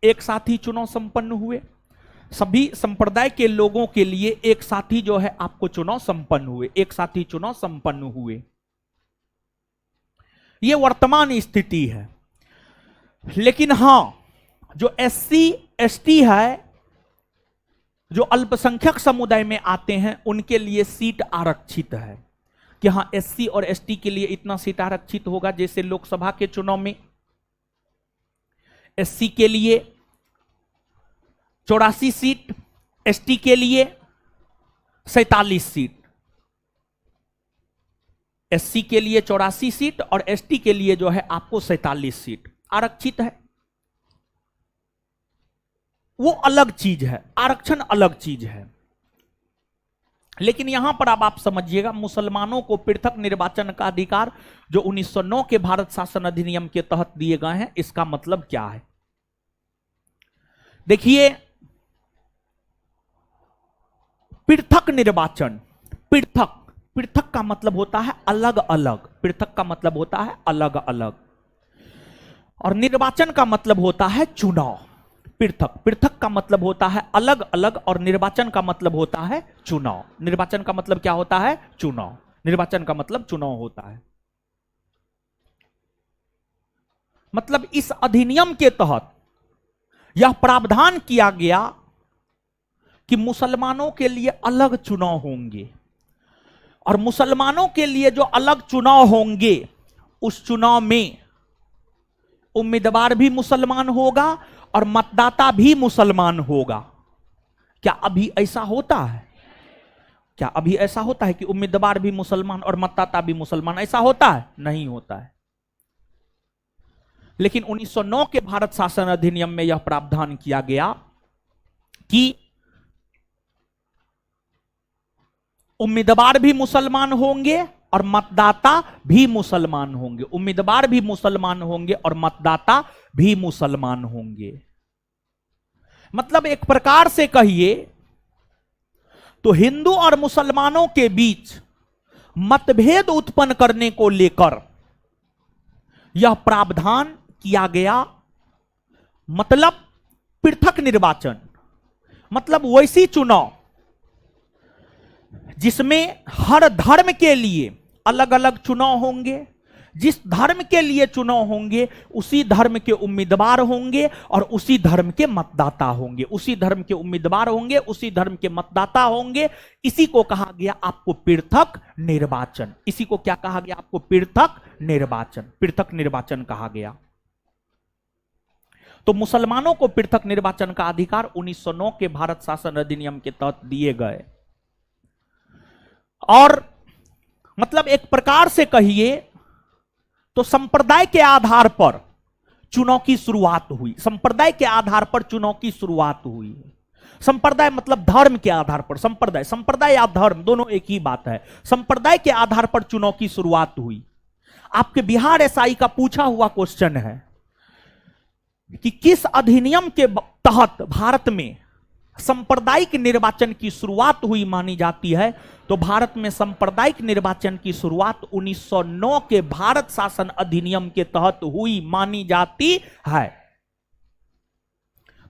एक साथ ही चुनाव संपन्न हुए। सभी संप्रदाय के लोगों के लिए एक साथ ही जो है आपको चुनाव संपन्न हुए, एक साथ ही चुनाव संपन्न हुए। यह वर्तमान स्थिति है। लेकिन हां, जो एससी एसटी है, जो अल्पसंख्यक समुदाय में आते हैं, उनके लिए सीट आरक्षित है कि हां एससी और एसटी के लिए इतना सीट आरक्षित होगा। जैसे लोकसभा के चुनाव में एससी के लिए 84 सीट, एसटी के लिए 47 सीट। एससी के लिए 84 सीट और एसटी के लिए जो है आपको 47 सीट आरक्षित है। वो अलग चीज है, आरक्षण अलग चीज है। लेकिन यहां पर अब आप समझिएगा, मुसलमानों को पृथक निर्वाचन का अधिकार जो 1909 के भारत शासन अधिनियम के तहत दिए गए हैं, इसका मतलब क्या है? देखिए, पृथक निर्वाचन, पृथक, पृथक का मतलब होता है अलग अलग, पृथक का मतलब होता है अलग अलग, और निर्वाचन का मतलब होता है चुनाव। पृथक, पृथक का मतलब होता है अलग अलग और निर्वाचन का मतलब होता है चुनाव। निर्वाचन का मतलब क्या होता है? चुनाव। निर्वाचन का मतलब चुनाव होता है। मतलब इस अधिनियम के तहत यह प्रावधान किया गया कि मुसलमानों के लिए अलग चुनाव होंगे, और मुसलमानों के लिए जो अलग चुनाव होंगे, उस चुनाव में उम्मीदवार भी मुसलमान होगा और मतदाता भी मुसलमान होगा। क्या अभी ऐसा होता है? क्या अभी ऐसा होता है कि उम्मीदवार भी मुसलमान और मतदाता भी मुसलमान? ऐसा होता है? नहीं होता है। लेकिन 1909 के भारत शासन अधिनियम में यह प्रावधान किया गया कि उम्मीदवार भी मुसलमान होंगे और मतदाता भी मुसलमान होंगे। उम्मीदवार भी मुसलमान होंगे और मतदाता भी मुसलमान होंगे। मतलब एक प्रकार से कहिए तो हिंदू और मुसलमानों के बीच मतभेद उत्पन्न करने को लेकर यह प्रावधान किया गया। मतलब पृथक निर्वाचन, मतलब वैसी चुनाव जिसमें हर धर्म के लिए अलग अलग चुनाव होंगे। जिस धर्म के लिए चुनाव होंगे उसी धर्म के उम्मीदवार होंगे और उसी धर्म के मतदाता होंगे। उसी धर्म के उम्मीदवार होंगे, उसी धर्म के मतदाता होंगे। इसी को कहा गया आपको पृथक निर्वाचन। इसी को क्या कहा गया आपको? पृथक निर्वाचन। पृथक निर्वाचन कहा गया। तो मुसलमानों को पृथक निर्वाचन का अधिकार 1909 के भारत शासन अधिनियम के तहत दिए गए। और मतलब एक प्रकार से कहिए तो संप्रदाय के आधार पर चुनाव की शुरुआत हुई। संप्रदाय के आधार पर चुनाव की शुरुआत हुई। संप्रदाय मतलब धर्म के आधार पर। संप्रदाय, संप्रदाय या धर्म दोनों एक ही बात है। संप्रदाय के आधार पर चुनाव की शुरुआत हुई। आपके बिहार एसआई का पूछा हुआ क्वेश्चन है कि किस अधिनियम के तहत भारत में सांप्रदायिक निर्वाचन की शुरुआत हुई मानी जाती है? तो भारत में सांप्रदायिक निर्वाचन की शुरुआत 1909 के भारत शासन अधिनियम के तहत हुई मानी जाती है।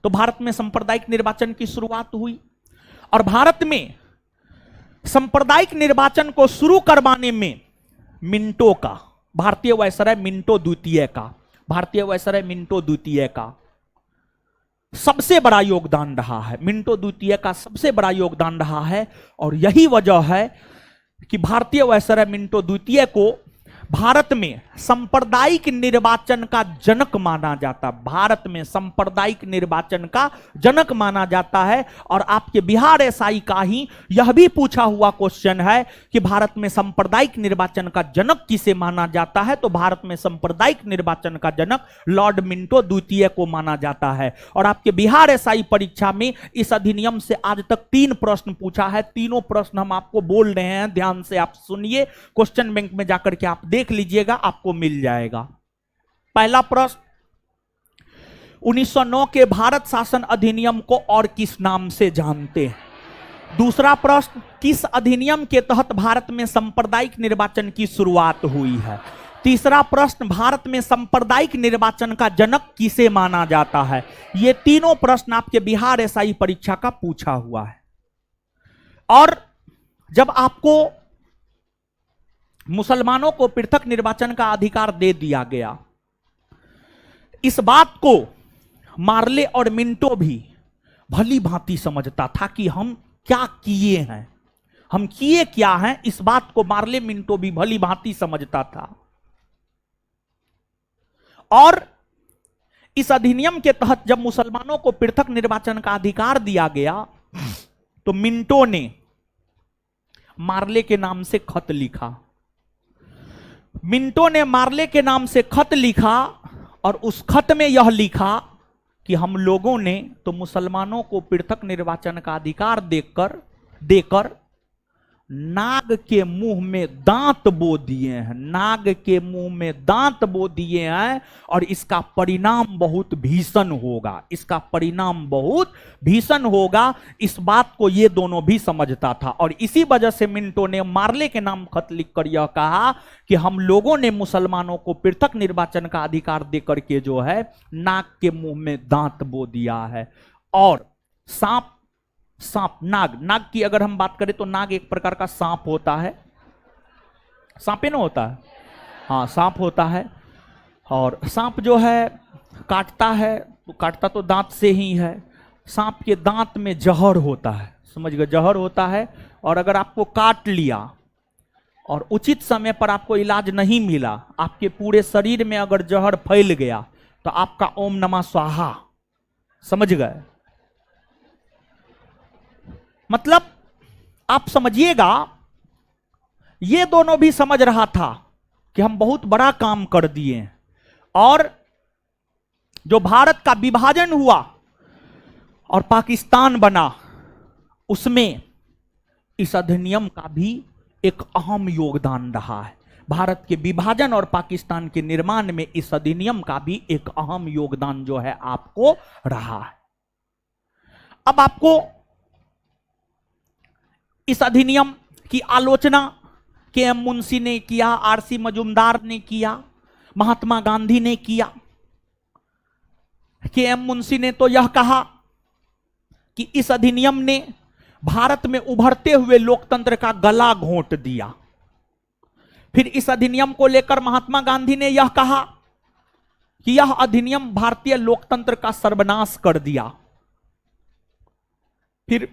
तो भारत में सांप्रदायिक निर्वाचन की शुरुआत हुई और भारत में सांप्रदायिक निर्वाचन को शुरू करवाने में मिंटो का, भारतीय वायसराय मिंटो द्वितीय का, भारतीय वायसराय मिंटो द्वितीय का सबसे बड़ा योगदान रहा है। मिंटो द्वितीय का सबसे बड़ा योगदान रहा है और यही वजह है कि भारतीय वायसराय मिंटो द्वितीय को भारत में सांप्रदायिक निर्वाचन का जनक माना जाता। भारत में सांप्रदायिक निर्वाचन का जनक माना जाता है। और आपके बिहार एसआई का ही यह भी पूछा हुआ क्वेश्चन है कि भारत में सांप्रदायिक निर्वाचन का जनक किसे माना जाता है? तो भारत में सांप्रदायिक निर्वाचन का जनक लॉर्ड मिंटो द्वितीय को माना जाता है। और आपके बिहार एसआई परीक्षा में इस अधिनियम से आज तक 3 प्रश्न पूछा है। तीनों प्रश्न हम आपको बोल रहे हैं, ध्यान से आप सुनिए। क्वेश्चन बैंक में जाकर के आप देख लीजिएगा, आपको मिल जाएगा। पहला प्रश्न, 1909 के भारत शासन अधिनियम को और किस नाम से जानते हैं? दूसरा प्रश्न, किस अधिनियम के तहत भारत में सांप्रदायिक निर्वाचन की शुरुआत हुई है? तीसरा प्रश्न, भारत में सांप्रदायिक निर्वाचन का जनक किसे माना जाता है। ये तीनों प्रश्न आपके बिहार एसआई परीक्षा का पूछा हुआ है। और जब आपको मुसलमानों को पृथक निर्वाचन का अधिकार दे दिया गया, इस बात को मार्ले और मिंटो भी भली भांति समझता था कि हम क्या किए हैं, हम किए क्या हैं, इस बात को मार्ले मिंटो भी भली भांति समझता था। और इस अधिनियम के तहत जब मुसलमानों को पृथक निर्वाचन का अधिकार दिया गया, तो मिंटो ने मार्ले के नाम से खत लिखा। मिंटो ने मार्ले के नाम से खत लिखा और उस खत में यह लिखा कि हम लोगों ने तो मुसलमानों को पृथक निर्वाचन का अधिकार देकर नाग के मुंह में दांत बो दिए हैं, नाग के मुंह में दांत बो दिए हैं, और इसका परिणाम बहुत भीषण होगा, इसका परिणाम बहुत भीषण होगा। इस बात को ये दोनों भी समझता था, और इसी वजह से मिंटो ने मार्ले के नाम खत लिखकर यह कहा कि हम लोगों ने मुसलमानों को पृथक निर्वाचन का अधिकार देकर के जो है नाग के मुंह में दांत बो दिया है। और सांप नाग की अगर हम बात करें तो नाग एक प्रकार का सांप होता है, सांपे ना होता है, हाँ सांप होता है। और सांप जो है काटता है तो काटता तो दांत से ही है। सांप के दांत में जहर होता है, समझ गए, जहर होता है। और अगर आपको काट लिया और उचित समय पर आपको इलाज नहीं मिला, आपके पूरे शरीर में अगर जहर फैल गया तो आपका ओम नमः स्वाहा, समझ गए। मतलब आप समझिएगा, ये दोनों भी समझ रहा था कि हम बहुत बड़ा काम कर दिए, और जो भारत का विभाजन हुआ और पाकिस्तान बना, उसमें इस अधिनियम का भी एक अहम योगदान रहा है। भारत के विभाजन और पाकिस्तान के निर्माण में इस अधिनियम का भी एक अहम योगदान जो है आपको रहा है। अब आपको इस अधिनियम की आलोचना के.एम. मुंशी ने किया, आर.सी. मजूमदार ने किया, महात्मा गांधी ने किया। के.एम. मुंशी ने तो यह कहा कि इस अधिनियम ने भारत में उभरते हुए लोकतंत्र का गला घोंट दिया। फिर इस अधिनियम को लेकर महात्मा गांधी ने यह कहा कि यह अधिनियम भारतीय लोकतंत्र का सर्वनाश कर दिया। फिर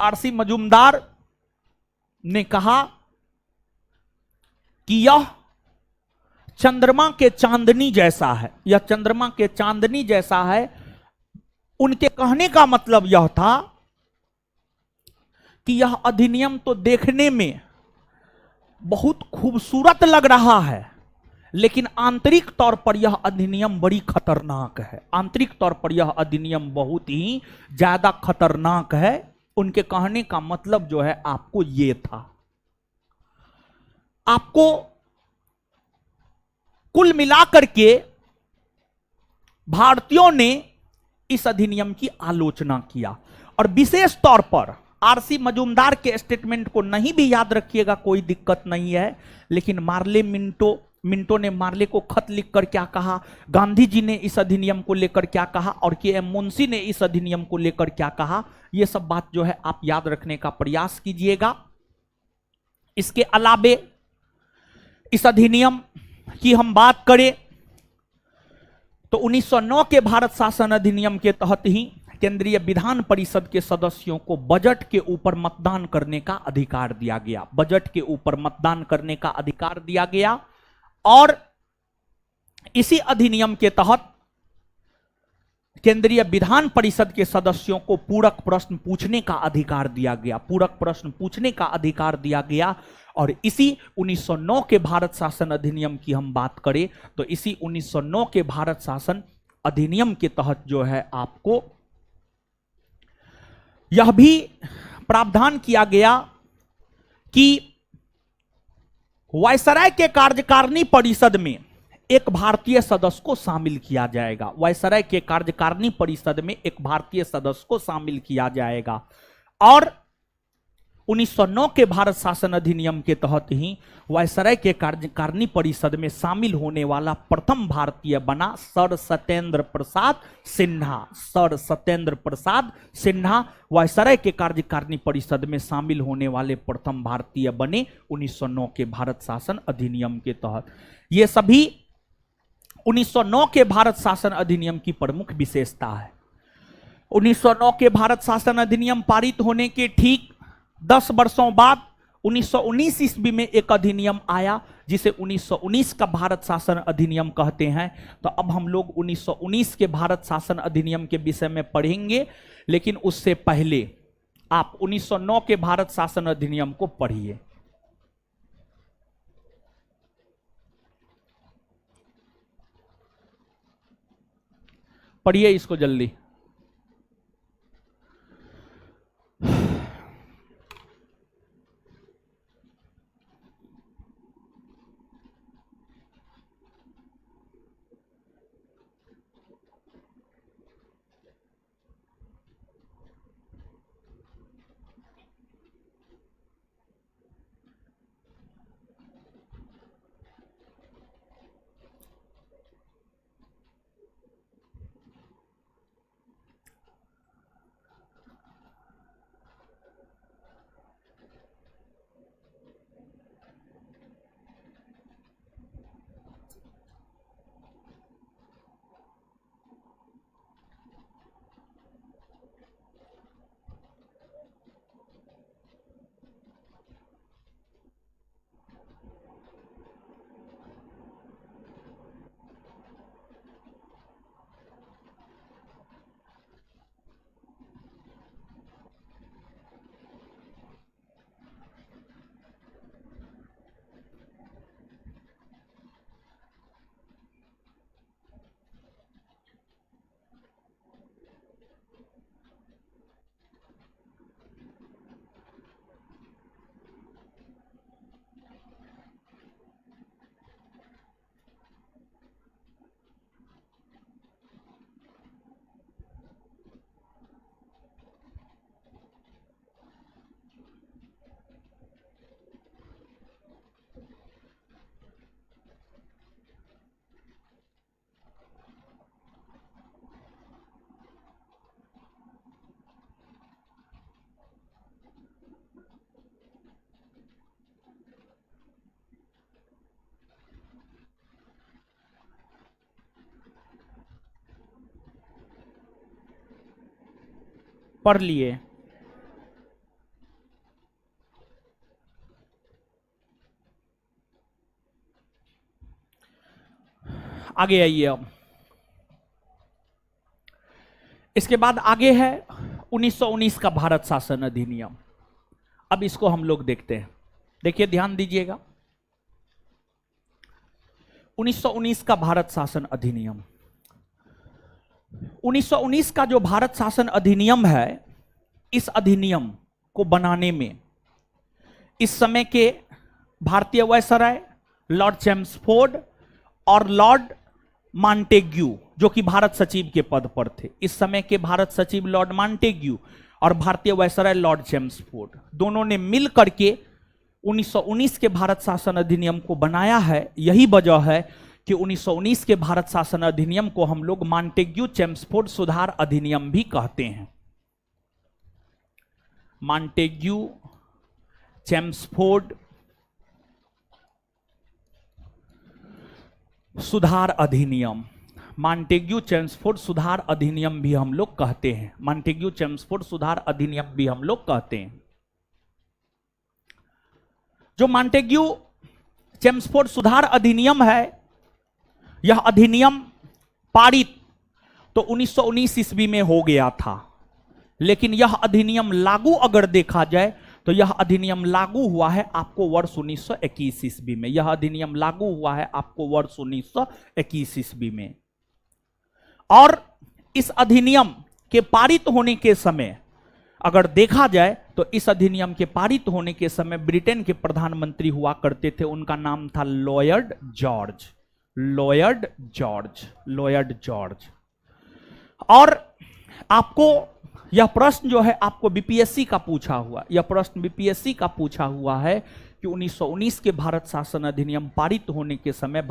आर.सी. मजूमदार ने कहा कि यह चंद्रमा के चांदनी जैसा है, यह चंद्रमा के चांदनी जैसा है। उनके कहने का मतलब यह था कि यह अधिनियम तो देखने में बहुत खूबसूरत लग रहा है, लेकिन आंतरिक तौर पर यह अधिनियम बड़ी खतरनाक है, आंतरिक तौर पर यह अधिनियम बहुत ही ज्यादा खतरनाक है। उनके कहने का मतलब जो है आपको ये था। आपको कुल मिलाकर के भारतीयों ने इस अधिनियम की आलोचना किया, और विशेष तौर पर आर.सी. मजूमदार के स्टेटमेंट को नहीं भी याद रखिएगा, कोई दिक्कत नहीं है, लेकिन मार्ले मिंटो ने मार्ले को खत लिखकर क्या कहा, गांधी जी ने इस अधिनियम को लेकर क्या कहा, और के.एम. मुंशी ने इस अधिनियम को लेकर क्या कहा, यह सब बात जो है आप याद रखने का प्रयास कीजिएगा। इसके अलावे इस अधिनियम की हम बात करें तो 1909 के भारत शासन अधिनियम के तहत ही केंद्रीय विधान परिषद के सदस्यों को बजट के ऊपर मतदान करने का अधिकार दिया गया, बजट के ऊपर मतदान करने का अधिकार दिया गया। और इसी अधिनियम के तहत केंद्रीय विधान परिषद के सदस्यों को पूरक प्रश्न पूछने का अधिकार दिया गया, पूरक प्रश्न पूछने का अधिकार दिया गया। और इसी 1909 के भारत शासन अधिनियम की हम बात करें तो इसी 1909 के भारत शासन अधिनियम के तहत जो है आपको यह भी प्रावधान किया गया कि वायसराय के कार्यकारिणी परिषद में एक भारतीय सदस्य को शामिल किया जाएगा, वायसराय के कार्यकारिणी परिषद में एक भारतीय सदस्य को शामिल किया जाएगा। और 1909 के भारत शासन अधिनियम के तहत ही वायसराय के कार्यकारिणी परिषद में शामिल होने वाला प्रथम भारतीय बना sir Satyendra Prasad Sinha. Sir Satyendra Prasad Sinha viceroy के कार्यकारिणी परिषद में शामिल होने वाले प्रथम भारतीय बने 1909 के भारत शासन अधिनियम के तहत। ये सभी 1909 के भारत शासन अधिनियम की प्रमुख विशेषता है। 1909 के भारत शासन अधिनियम पारित होने के ठीक 10 वर्षों बाद 1919 ईस्वी में एक अधिनियम आया जिसे 1919 का भारत शासन अधिनियम कहते हैं। तो अब हम लोग 1919 के भारत शासन अधिनियम के विषय में पढ़ेंगे, लेकिन उससे पहले आप 1909 के भारत शासन अधिनियम को पढ़िए। पढ़िए इसको जल्दी। पढ़ लिए। आगे आइए। अब इसके बाद आगे है 1919 का भारत शासन अधिनियम। अब इसको हम लोग देखते हैं। देखिए, ध्यान दीजिएगा। 1919 का भारत शासन अधिनियम। 1919 का जो भारत शासन अधिनियम है, इस अधिनियम को बनाने में इस समय के भारतीय वायसराय लॉर्ड चेम्सफोर्ड और लॉर्ड मॉन्टेग्यू, जो कि भारत सचिव के पद पर थे, इस समय के भारत सचिव लॉर्ड मॉन्टेग्यू और भारतीय वायसराय लॉर्ड चेम्सफोर्ड, दोनों ने मिल करके 1919 के भारत शासन अधिनियम को बनाया है। यही वजह है कि 1919 के भारत शासन अधिनियम को हम लोग मॉन्टेग्यू चेम्सफोर्ड सुधार अधिनियम भी कहते हैं। मॉन्टेग्यू चेम्सफोर्ड सुधार अधिनियम, मॉन्टेग्यू चेम्सफोर्ड सुधार अधिनियम भी हम लोग कहते हैं। मॉन्टेग्यू चेम्सफोर्ड सुधार अधिनियम भी हम लोग कहते हैं। जो मॉन्टेग्यू चेम्सफोर्ड सुधार अधिनियम है, यह अधिनियम पारित तो 1919 ईस्वी में हो गया था, लेकिन यह अधिनियम लागू अगर देखा जाए तो यह अधिनियम लागू हुआ है आपको वर्ष 1921 ईस्वी में। यह अधिनियम लागू हुआ है आपको वर्ष 1921 ईस्वी में। और इस अधिनियम के पारित होने के समय अगर देखा जाए तो इस अधिनियम के पारित होने के समय ब्रिटेन के प्रधानमंत्री हुआ करते थे, उनका नाम था लॉयड जॉर्ज। Lloyd George. और आपको यह प्रश्न जो है आपको बीपीएससी का पूछा हुआ, यह प्रश्न बीपीएससी का पूछा हुआ है कि 1919 के भारत शासन अधिनियम पारित होने के समय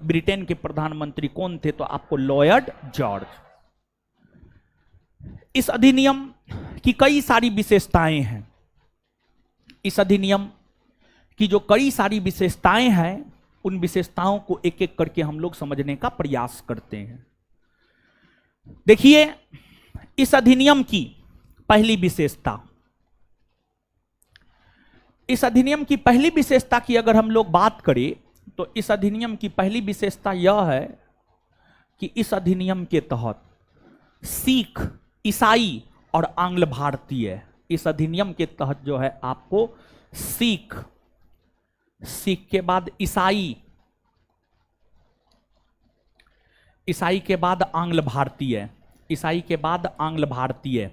ब्रिटेन के प्रधानमंत्री कौन थे? तो आपको लॉर्ड जॉर्ज। इस अधिनियम की कई सारी विशेषताएं हैं। इस अधिनियम की जो कई सारी विशेषताएं हैं, उन विशेषताओं को एक एक करके हम लोग समझने का प्रयास करते हैं। देखिए, इस अधिनियम की पहली विशेषता, इस अधिनियम की पहली विशेषता की अगर हम लोग बात करें तो इस अधिनियम की पहली विशेषता यह है कि इस अधिनियम के तहत सिख, ईसाई और आंग्ल भारतीय, इस अधिनियम के तहत जो है आपको सिख, सिख के बाद ईसाई, ईसाई के बाद आंग्ल भारतीय, ईसाई के बाद आंग्ल भारतीय,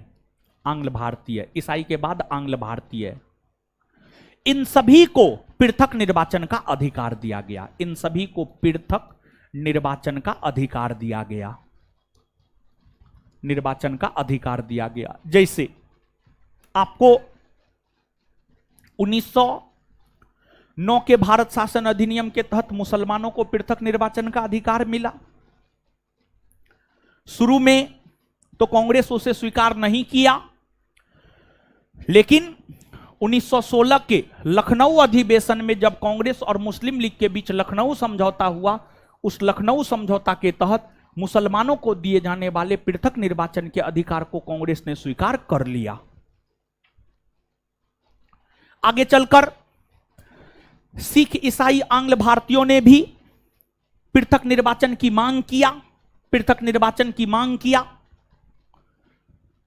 आंग्ल भारतीय, ईसाई के बाद आंग्ल भारतीय, इन सभी को पृथक निर्वाचन का अधिकार दिया गया। इन सभी को पृथक निर्वाचन का अधिकार दिया गया, निर्वाचन का अधिकार दिया गया। जैसे आपको 1909 के भारत शासन अधिनियम के तहत मुसलमानों को पृथक निर्वाचन का अधिकार मिला। शुरू में तो कांग्रेस उसे स्वीकार नहीं किया, लेकिन 1916 के लखनऊ अधिवेशन में जब कांग्रेस और मुस्लिम लीग के बीच लखनऊ समझौता हुआ, उस लखनऊ समझौता के तहत मुसलमानों को दिए जाने वाले पृथक निर्वाचन के अधिकार को कांग्रेस ने स्वीकार कर लिया। आगे चलकर सिख, ईसाई, आंग्ल भारतीयों ने भी पृथक निर्वाचन की मांग किया, पृथक निर्वाचन की मांग किया।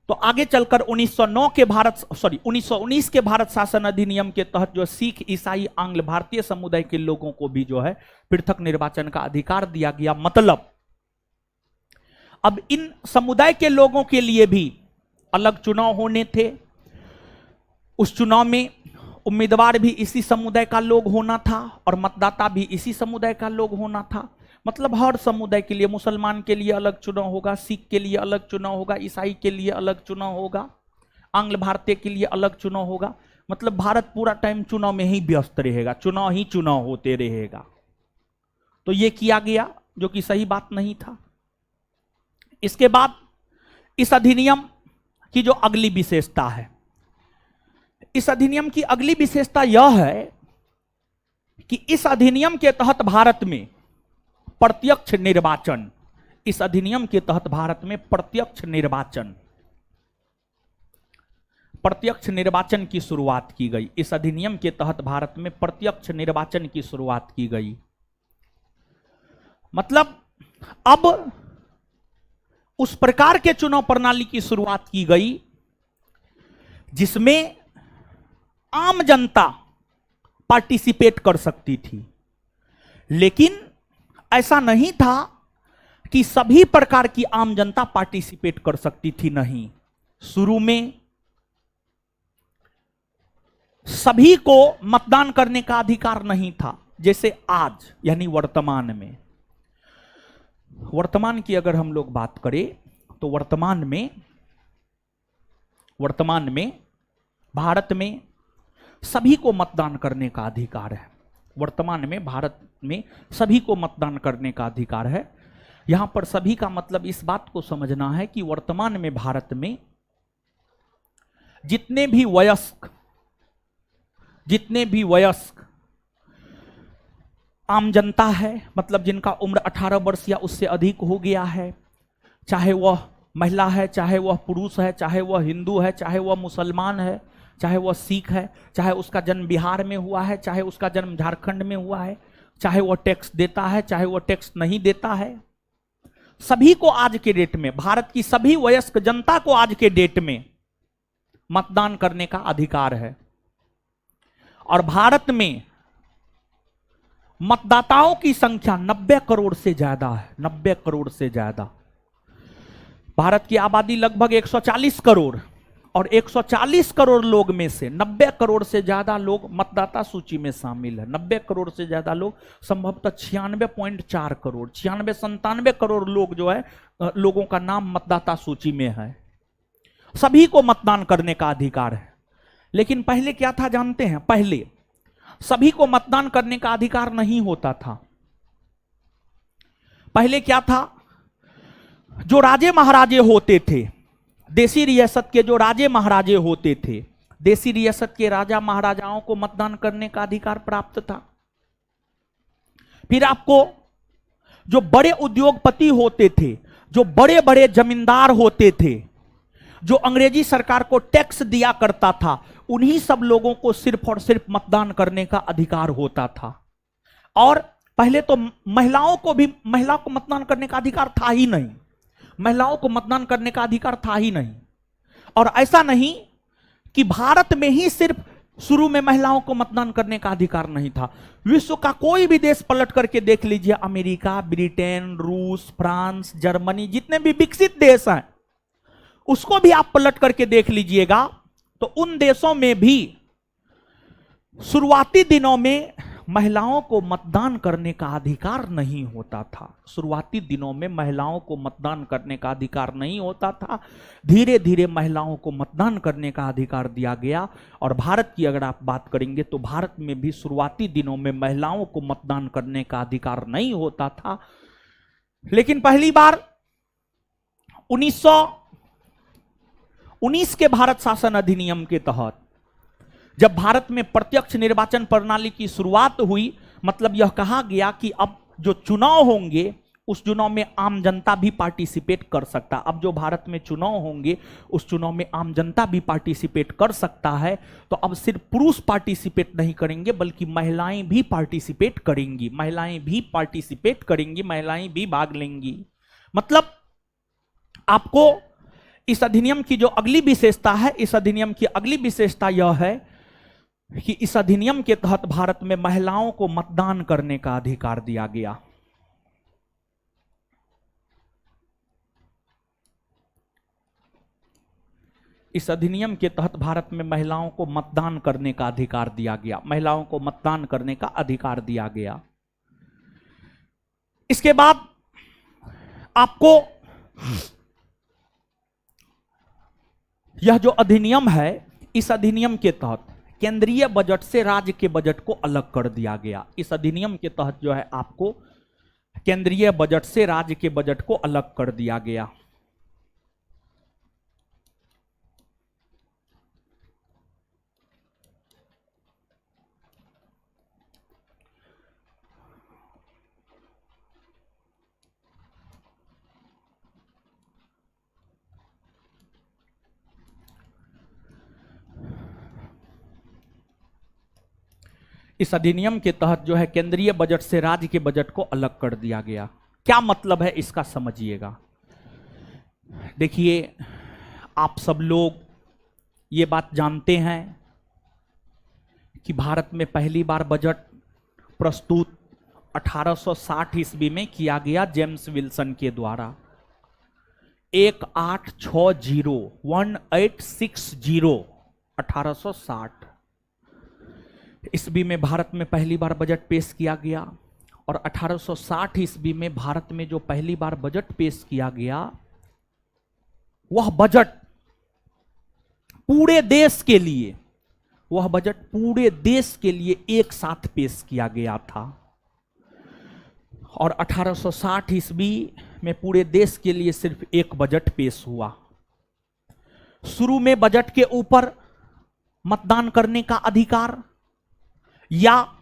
तो आगे चलकर 1919 के भारत शासन अधिनियम के तहत जो सिख, ईसाई, आंग्ल भारतीय समुदाय के लोगों को भी जो है पृथक निर्वाचन का अधिकार दिया गया। मतलब अब इन समुदाय के लोगों के लिए भी अलग चुनाव होने थे। उस चुनाव में उम्मीदवार भी इसी समुदाय का लोग होना था और मतदाता भी इसी समुदाय का लोग होना था। मतलब हर समुदाय के लिए, मुसलमान के लिए अलग चुनाव होगा, सिख के लिए अलग चुनाव होगा, ईसाई के लिए अलग चुनाव होगा, आंग्ल भारतीय के लिए अलग चुनाव होगा। मतलब भारत पूरा टाइम चुनाव में ही व्यस्त रहेगा, चुनाव ही चुनाव होते रहेगा। तो यह किया गया, जो कि सही बात नहीं था। इसके बाद इस अधिनियम की जो अगली विशेषता है, इस अधिनियम की अगली विशेषता यह है कि इस अधिनियम के तहत भारत में प्रत्यक्ष निर्वाचन, इस अधिनियम के तहत भारत में प्रत्यक्ष निर्वाचन की शुरुआत की गई। इस अधिनियम के तहत भारत में प्रत्यक्ष निर्वाचन की शुरुआत की गई। मतलब अब उस प्रकार के चुनाव प्रणाली की शुरुआत की गई जिसमें आम जनता पार्टिसिपेट कर सकती थी। लेकिन ऐसा नहीं था कि सभी प्रकार की आम जनता पार्टिसिपेट कर सकती थी, नहीं। शुरू में सभी को मतदान करने का अधिकार नहीं था। जैसे आज यानी वर्तमान की अगर हम लोग बात करें तो वर्तमान में भारत में सभी को मतदान करने का अधिकार है। वर्तमान में भारत में सभी को मतदान करने का अधिकार है। यहां पर सभी का मतलब इस बात को समझना है कि वर्तमान में भारत में जितने भी वयस्क आम जनता है, मतलब जिनका उम्र 18 वर्ष या उससे अधिक हो गया है, चाहे वह महिला है, चाहे वह पुरुष है, चाहे वह हिंदू है, चाहे वह मुसलमान है, चाहे वह सिख है, चाहे उसका जन्म बिहार में हुआ है, चाहे उसका जन्म झारखंड में हुआ है, चाहे वह टैक्स देता है, चाहे वह टैक्स नहीं देता है, सभी को आज के डेट में, भारत की सभी वयस्क जनता को आज के डेट में मतदान करने का अधिकार है। और भारत में मतदाताओं की संख्या 90 करोड़ से ज्यादा है। 90 करोड़ से ज्यादा। भारत की आबादी लगभग 140 करोड़ और 140 करोड़ लोग में से 90 करोड़ से ज्यादा लोग मतदाता सूची में शामिल है। 90 करोड़ से ज्यादा लोग, संभवतः 96.4 करोड़, 96-97 करोड़ लोग जो है, लोगों का नाम मतदाता सूची में है। सभी को मतदान करने का अधिकार है। लेकिन पहले क्या था जानते हैं? पहले सभी को मतदान करने का अधिकार नहीं होता था। पहले क्या था? जो राजे महाराजे होते थे, देसी रियासत के जो राजे महाराजे होते थे, देसी रियासत के राजा महाराजाओं को मतदान करने का अधिकार प्राप्त था। फिर आपको जो बड़े उद्योगपति होते थे, जो बड़े बड़े जमींदार होते थे, जो अंग्रेजी सरकार को टैक्स दिया करता था, उन्हीं सब लोगों को सिर्फ और सिर्फ मतदान करने का अधिकार होता था। और पहले तो महिलाओं को मतदान करने का अधिकार था ही नहीं। महिलाओं को मतदान करने का अधिकार था ही नहीं। और ऐसा नहीं कि भारत में ही सिर्फ शुरू में महिलाओं को मतदान करने का अधिकार नहीं था। विश्व का कोई भी देश पलट करके देख लीजिए, अमेरिका, ब्रिटेन, रूस, फ्रांस, जर्मनी, जितने भी विकसित देश हैं, उसको भी आप पलट करके देख लीजिएगा, तो उन देशों में भी शुरुआती दिनों में महिलाओं को मतदान करने का अधिकार नहीं होता था। शुरुआती दिनों में महिलाओं को मतदान करने का अधिकार नहीं होता था। धीरे धीरे महिलाओं को मतदान करने का अधिकार दिया गया। और भारत की अगर आप बात करेंगे तो भारत में भी शुरुआती दिनों में महिलाओं को मतदान करने का अधिकार नहीं होता था। लेकिन पहली बार 1919 के भारत शासन अधिनियम के तहत जब भारत में प्रत्यक्ष निर्वाचन प्रणाली की शुरुआत हुई, मतलब यह कहा गया कि अब जो चुनाव होंगे उस चुनाव में आम जनता भी पार्टिसिपेट कर सकता। अब जो भारत में चुनाव होंगे उस चुनाव में आम जनता भी पार्टिसिपेट कर सकता है। तो अब सिर्फ पुरुष पार्टिसिपेट नहीं करेंगे बल्कि महिलाएं भी पार्टिसिपेट करेंगी, महिलाएं भी पार्टिसिपेट करेंगी, महिलाएं भी भाग लेंगी। मतलब आपको इस अधिनियम की जो अगली विशेषता है, इस अधिनियम की अगली विशेषता यह है कि इस अधिनियम के तहत भारत में महिलाओं को मतदान करने का अधिकार दिया गया। इस अधिनियम के तहत भारत में महिलाओं को मतदान करने का अधिकार दिया गया, महिलाओं को मतदान करने का अधिकार दिया गया। इसके बाद आपको यह जो अधिनियम है, इस अधिनियम के तहत केंद्रीय बजट से राज्य के बजट को अलग कर दिया गया। इस अधिनियम के तहत जो है आपको केंद्रीय बजट से राज्य के बजट को अलग कर दिया गया। इस अधिनियम के तहत जो है केंद्रीय बजट से राज्य के बजट को अलग कर दिया गया। क्या मतलब है इसका समझिएगा। देखिए, आप सब लोग ये बात जानते हैं कि भारत में पहली बार बजट प्रस्तुत 1860 ईस्वी में किया गया जेम्स विल्सन के द्वारा। 1860 1860 ईस्वी में भारत में पहली बार बजट पेश किया गया। और 1860 ईस्वी में भारत में जो पहली बार बजट पेश किया गया, वह बजट पूरे देश के लिए, वह बजट पूरे देश के लिए एक साथ पेश किया गया था। और 1860 ईस्वी में पूरे देश के लिए सिर्फ एक बजट पेश हुआ। शुरू में बजट के ऊपर मतदान करने का अधिकार या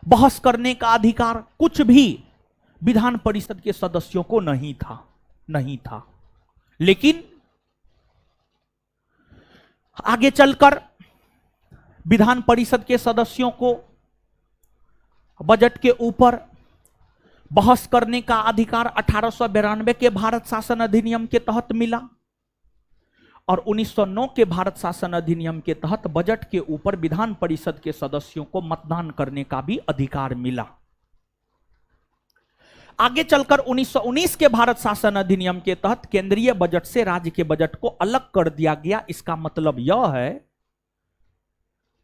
बहस करने का अधिकार कुछ भी विधान परिषद के सदस्यों को नहीं था। लेकिन आगे चलकर विधान परिषद के सदस्यों को बजट के ऊपर बहस करने का अधिकार 1892 के भारत शासन अधिनियम के तहत मिला। और 1909 के भारत शासन अधिनियम के तहत बजट के ऊपर विधान परिषद के सदस्यों को मतदान करने का भी अधिकार मिला। आगे चलकर 1919 के भारत शासन अधिनियम के तहत केंद्रीय बजट से राज्य के बजट को अलग कर दिया गया। इसका मतलब यह है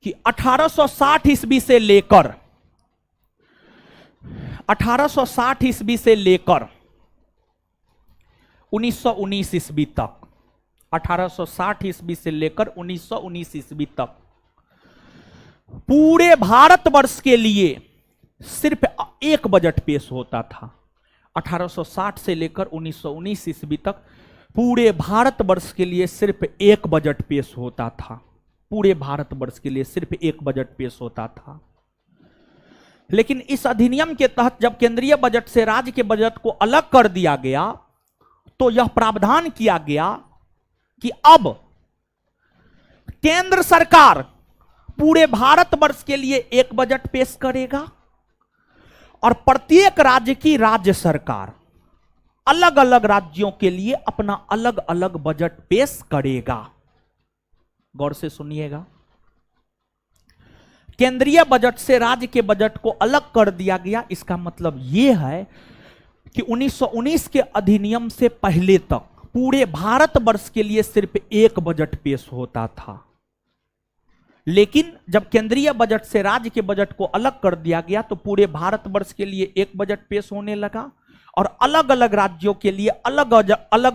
कि 1860 ईस्वी से लेकर 1919 ईस्वी तक 1860 ईस्वी से लेकर 1919 ईस्वी तक पूरे भारतवर्ष के लिए सिर्फ एक बजट पेश होता था। 1860 से लेकर 1919 ईस्वी तक पूरे भारतवर्ष के लिए सिर्फ एक बजट पेश होता था। पूरे भारतवर्ष के लिए सिर्फ एक बजट पेश होता था। लेकिन इस अधिनियम के तहत जब केंद्रीय बजट से राज्य के बजट को अलग कर दिया गया तो यह प्रावधान किया गया कि अब केंद्र सरकार पूरे भारतवर्ष के लिए एक बजट पेश करेगा और प्रत्येक राज्य की राज्य सरकार अलग अलग राज्यों के लिए अपना अलग अलग बजट पेश करेगा। गौर से सुनिएगा, केंद्रीय बजट से राज्य के बजट को अलग कर दिया गया। इसका मतलब यह है कि 1919 के अधिनियम से पहले तक पूरे भारतवर्ष के लिए सिर्फ एक बजट पेश होता था। लेकिन जब केंद्रीय बजट से राज्य के बजट को अलग कर दिया गया तो पूरे भारतवर्ष के लिए एक बजट पेश होने लगा और अलग अलग राज्यों के लिए अलग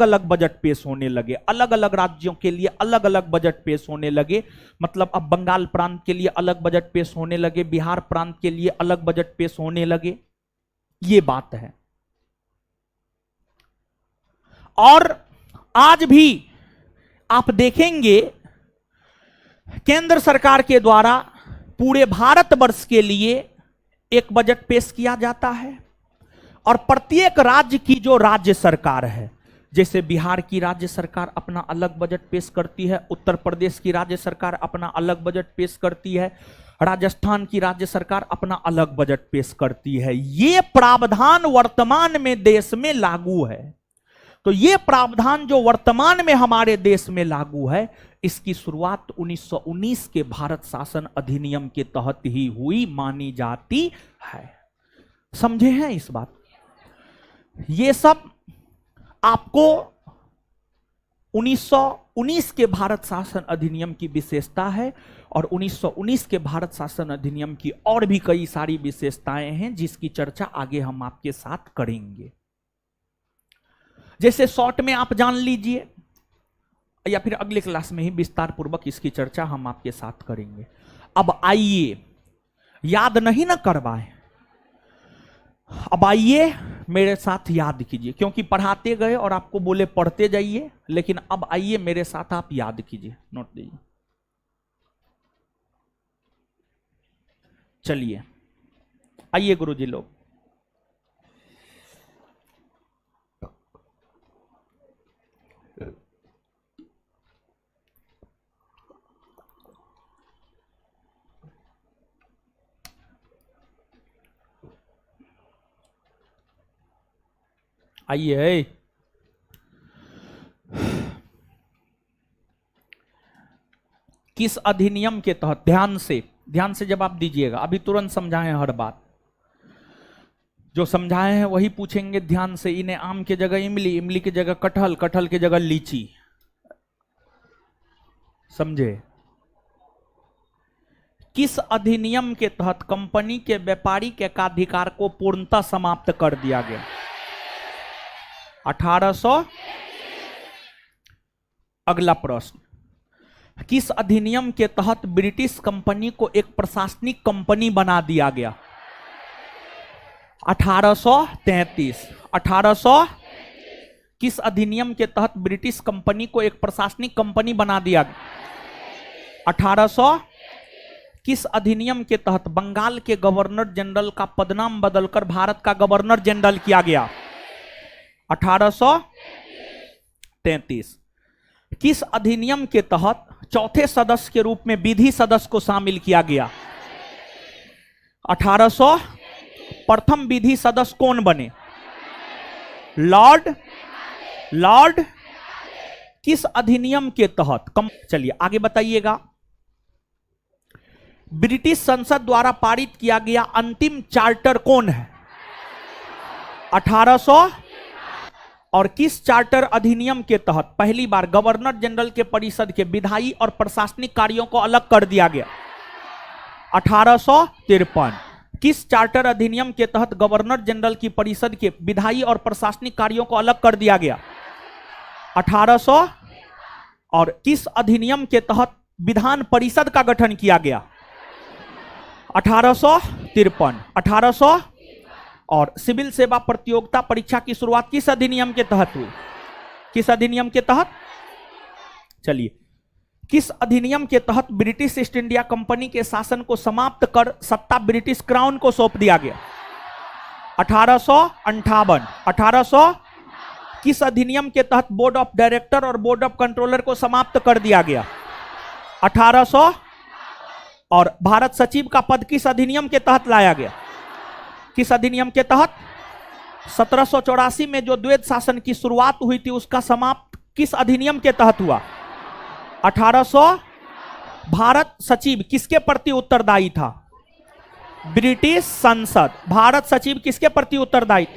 अलग बजट पेश होने लगे। अलग अलग राज्यों के लिए अलग अलग बजट पेश होने लगे। मतलब अब बंगाल प्रांत के लिए अलग बजट पेश होने लगे, बिहार प्रांत के लिए अलग बजट पेश होने लगे। ये बात है। और आज भी आप देखेंगे केंद्र सरकार के द्वारा पूरे भारतवर्ष के लिए एक बजट पेश किया जाता है और प्रत्येक राज्य की जो राज्य सरकार है, जैसे बिहार की राज्य सरकार अपना अलग बजट पेश करती है, उत्तर प्रदेश की राज्य सरकार अपना अलग बजट पेश करती है, राजस्थान की राज्य सरकार अपना अलग बजट पेश करती है। ये प्रावधान वर्तमान में देश में लागू है। तो ये प्रावधान जो वर्तमान में हमारे देश में लागू है, इसकी शुरुआत 1919 के भारत शासन अधिनियम के तहत ही हुई मानी जाती है। समझे हैं इस बात? ये सब आपको 1919 के भारत शासन अधिनियम की विशेषता है और 1919 के भारत शासन अधिनियम की और भी कई सारी विशेषताएं हैं जिसकी चर्चा आगे हम आपके साथ करेंगे। जैसे शॉर्ट में आप जान लीजिए या फिर अगले क्लास में ही विस्तार पूर्वक इसकी चर्चा हम आपके साथ करेंगे। अब आइए, याद नहीं ना करवाएं, अब आइए मेरे साथ याद कीजिए, क्योंकि पढ़ाते गए और आपको बोले पढ़ते जाइए, लेकिन अब आइए मेरे साथ आप याद कीजिए, नोट दीजिए। चलिए आइए गुरुजी लोग, आइए। किस अधिनियम के तहत, ध्यान से जवाब दीजिएगा, अभी तुरंत समझाएं हर बात। जो समझाए हैं वही पूछेंगे ध्यान से। इन्हें आम के जगह इमली, इमली की जगह कटहल, कटहल की जगह लीची। समझे? किस अधिनियम के तहत कंपनी के व्यापारिक एकाधिकार को पूर्णतः समाप्त कर दिया गया? 1800। अगला प्रश्न, किस अधिनियम के तहत ब्रिटिश कंपनी को एक प्रशासनिक कंपनी बना दिया गया? 1833। 1800। किस अधिनियम के तहत ब्रिटिश कंपनी को एक प्रशासनिक कंपनी बना दिया गया? 1800। किस अधिनियम के तहत बंगाल के गवर्नर जनरल का पदनाम बदलकर भारत का गवर्नर जनरल किया गया? 1833। किस अधिनियम के तहत चौथे सदस्य के रूप में विधि सदस्य को शामिल किया गया? 1800। प्रथम विधि सदस्य कौन बने? लॉर्ड। किस अधिनियम के तहत चलिए आगे बताइएगा। ब्रिटिश संसद द्वारा पारित किया गया अंतिम चार्टर कौन है? 1800। और किस चार्टर अधिनियम के तहत पहली बार गवर्नर जनरल के परिषद के विधायी और प्रशासनिक कार्यों को अलग कर दिया गया? 1853। किस चार्टर अधिनियम के तहत गवर्नर जनरल की परिषद के विधायी और प्रशासनिक कार्यों को अलग कर दिया गया? 1800। और किस अधिनियम के तहत विधान परिषद का गठन किया गया? 1853। 1800। और सिविल सेवा प्रतियोगिता परीक्षा की शुरुआत किस अधिनियम के तहत हुई? किस अधिनियम के तहत? चलिए, किस अधिनियम के तहत ब्रिटिश ईस्ट इंडिया कंपनी के शासन को समाप्त कर सत्ता ब्रिटिश क्राउन को सौंप दिया गया? 1858। 1800। किस अधिनियम के तहत बोर्ड ऑफ डायरेक्टर और बोर्ड ऑफ कंट्रोलर को समाप्त कर दिया गया? 1800। और भारत सचिव का पद किस अधिनियम के तहत लाया गया? किस अधिनियम के तहत? 1784 में जो द्वैध शासन की शुरुआत हुई थी उसका समाप्त किस अधिनियम के तहत हुआ? 1800। भारत सचिव किसके प्रति उत्तरदायी था? ब्रिटिश संसद। भारत सचिव किसके प्रति उत्तरदायी?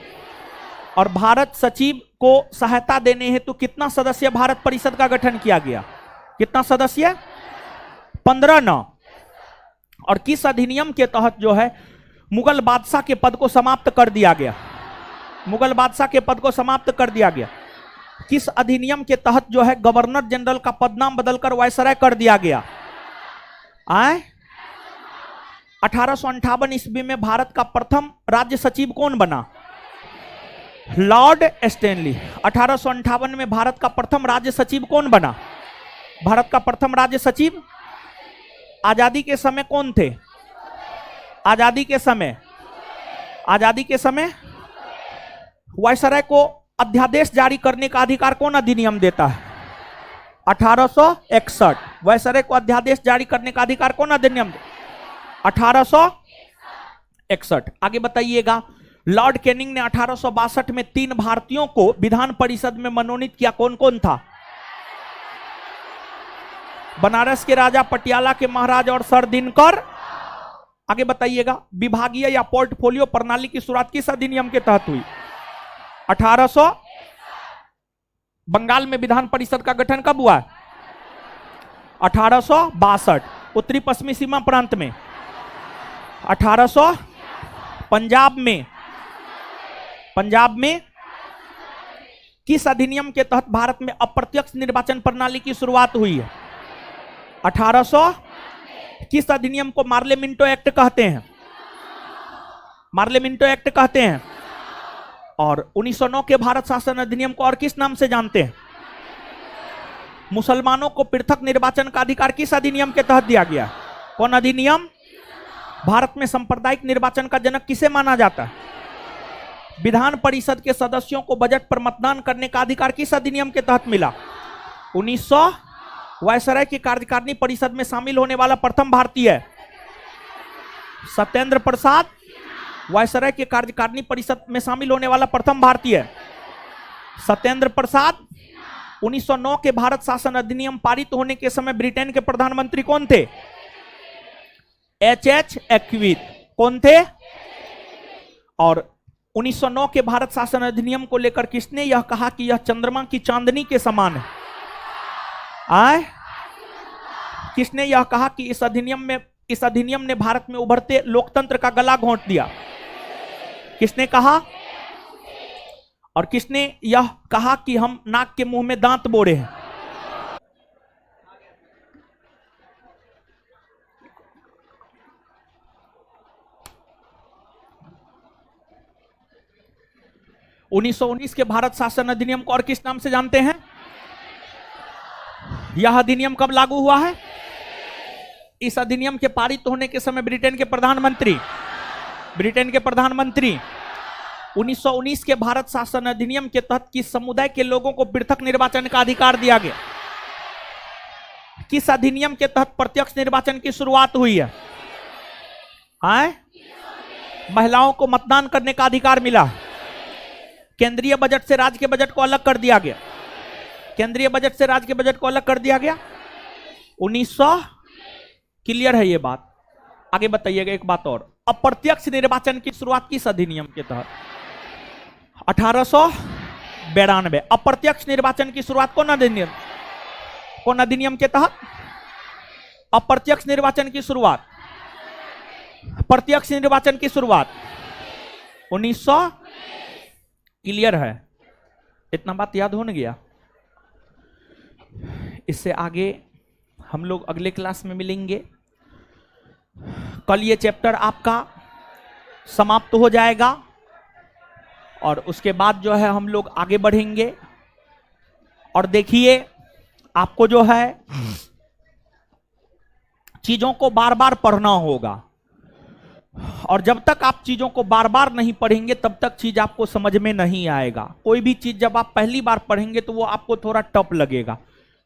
और भारत सचिव को सहायता देने हेतु कितना सदस्य भारत परिषद का गठन किया गया? कितना सदस्य? 15 न। और किस अधिनियम के तहत जो है मुगल बादशाह के पद को समाप्त कर दिया गया? मुगल बादशाह के पद को समाप्त कर दिया गया। किस अधिनियम के तहत जो है गवर्नर जनरल का पदनाम बदलकर वायसराय कर दिया गया? 1858 ईस्वी में भारत का प्रथम राज्य सचिव कौन बना? Lord Stanley. 1858 में भारत का प्रथम राज्य सचिव कौन बना? भारत का प्रथम राज्य सचिव। आजादी के समय कौन थे? आजादी के समय, आजादी के समय वायसराय को अध्यादेश जारी करने का अधिकार कौन अधिनियम देता है? 1861। वायसराय को अध्यादेश जारी करने का अधिकार कौन अधिनियम? 1861। आगे बताइएगा, लॉर्ड कैनिंग ने 1862 में 3 भारतीयों को विधान परिषद में मनोनीत किया, कौन कौन था? बनारस के राजा, पटियाला के महाराज और सर दिनकर। आगे बताइएगा, विभागीय या पोर्टफोलियो प्रणाली की शुरुआत किस अधिनियम के तहत हुई? 1800। बंगाल में विधान परिषद का गठन कब हुआ? 1862। उत्तरी पश्चिमी सीमा प्रांत में 1800। पंजाब में किस अधिनियम के तहत भारत में अप्रत्यक्ष निर्वाचन प्रणाली की शुरुआत हुई है? 1800। किस अधिनियम को मार्ले मिंटो एक्ट कहते हैं? मार्ले मिंटो एक्ट कहते हैं। और 1909 के भारत शासन अधिनियम को और किस नाम से जानते हैं? मुसलमानों को पृथक निर्वाचन का अधिकार किस अधिनियम के तहत दिया गया? कौन अधिनियम? भारत में सांप्रदायिक निर्वाचन का जनक किसे माना जाता है? विधान परिषद के सदस्यों को बजट पर मतदान करने का अधिकार किस अधिनियम के तहत मिला? 1900। वायसराय की कार्यकारिणी परिषद में शामिल होने वाला प्रथम भारतीय सत्येंद्र प्रसाद। वायसराय के कार्यकारिणी परिषद में शामिल होने वाला प्रथम भारतीय सत्येंद्र प्रसाद। 1909 के भारत शासन अधिनियम पारित होने के समय ब्रिटेन के प्रधानमंत्री कौन थे? एच एक्विथ। कौन थे? और 1909 के भारत शासन अधिनियम को लेकर किसने यह कहा कि यह चंद्रमा की चांदनी के समान है? किसने यह कहा कि इस अधिनियम ने भारत में उभरते लोकतंत्र का गला घोंट दिया? किसने कहा? और किसने यह कहा कि हम नाक के मुंह में दांत बोड़े हैं? (1919) के भारत शासन अधिनियम को और किस नाम से जानते हैं? यह अधिनियम कब लागू हुआ है? इस अधिनियम के पारित होने के समय ब्रिटेन के प्रधानमंत्री 1919 के भारत शासन अधिनियम के तहत किस समुदाय के लोगों को पृथक निर्वाचन का अधिकार दिया गया? किस अधिनियम के तहत प्रत्यक्ष निर्वाचन की शुरुआत हुई है? महिलाओं को मतदान करने का अधिकार मिला। केंद्रीय बजट से राज्य के बजट को अलग कर दिया गया। केंद्रीय बजट से राज्य के बजट को अलग कर दिया गया 1900। क्लियर है ये बात? आगे बताइएगा एक बात और, अप्रत्यक्ष निर्वाचन की शुरुआत किस अधिनियम के तहत? 1892। अप्रत्यक्ष निर्वाचन की शुरुआत कौन अधिनियम के तहत? अप्रत्यक्ष निर्वाचन की शुरुआत, प्रत्यक्ष निर्वाचन की शुरुआत 1900। क्लियर है? इतना बात याद हो न गया? इससे आगे हम लोग अगले क्लास में मिलेंगे। कल ये चैप्टर आपका समाप्त हो जाएगा और उसके बाद जो है हम लोग आगे बढ़ेंगे। और देखिए, आपको जो है चीजों को बार बार पढ़ना होगा, और जब तक आप चीजों को बार बार नहीं पढ़ेंगे तब तक चीज आपको समझ में नहीं आएगा। कोई भी चीज जब आप पहली बार पढ़ेंगे तो वो आपको थोड़ा टफ लगेगा,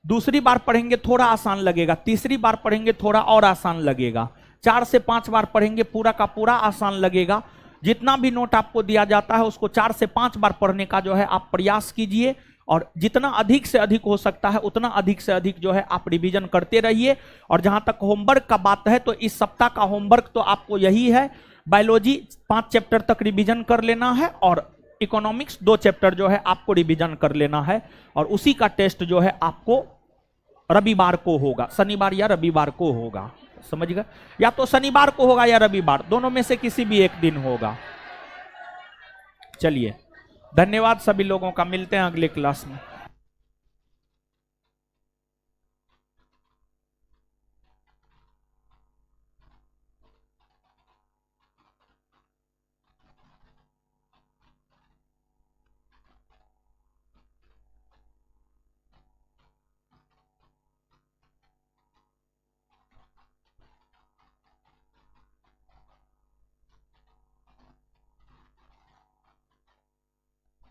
दूसरी बार पढ़ेंगे थोड़ा आसान लगेगा, तीसरी बार पढ़ेंगे थोड़ा और आसान लगेगा, 4 से 5 बार पढ़ेंगे पूरा का पूरा आसान लगेगा। जितना भी नोट आपको दिया जाता है उसको 4 से 5 बार पढ़ने का जो है आप प्रयास कीजिए, और जितना अधिक से अधिक हो सकता है उतना अधिक से अधिक जो है आप रिवीजन करते रहिए। और जहां तक होमवर्क का बात है तो इस सप्ताह का होमवर्क तो आपको यही है, बायोलॉजी 5 चैप्टर तक रिवीजन कर लेना है, और इकोनॉमिक्स 2 चैप्टर जो है आपको रिवीजन कर लेना है। और उसी का टेस्ट जो है आपको रविवार को होगा, शनिवार या रविवार को होगा, समझ गए? या तो शनिवार को होगा या रविवार, दोनों में से किसी भी एक दिन होगा। चलिए, धन्यवाद सभी लोगों का, मिलते हैं अगले क्लास में।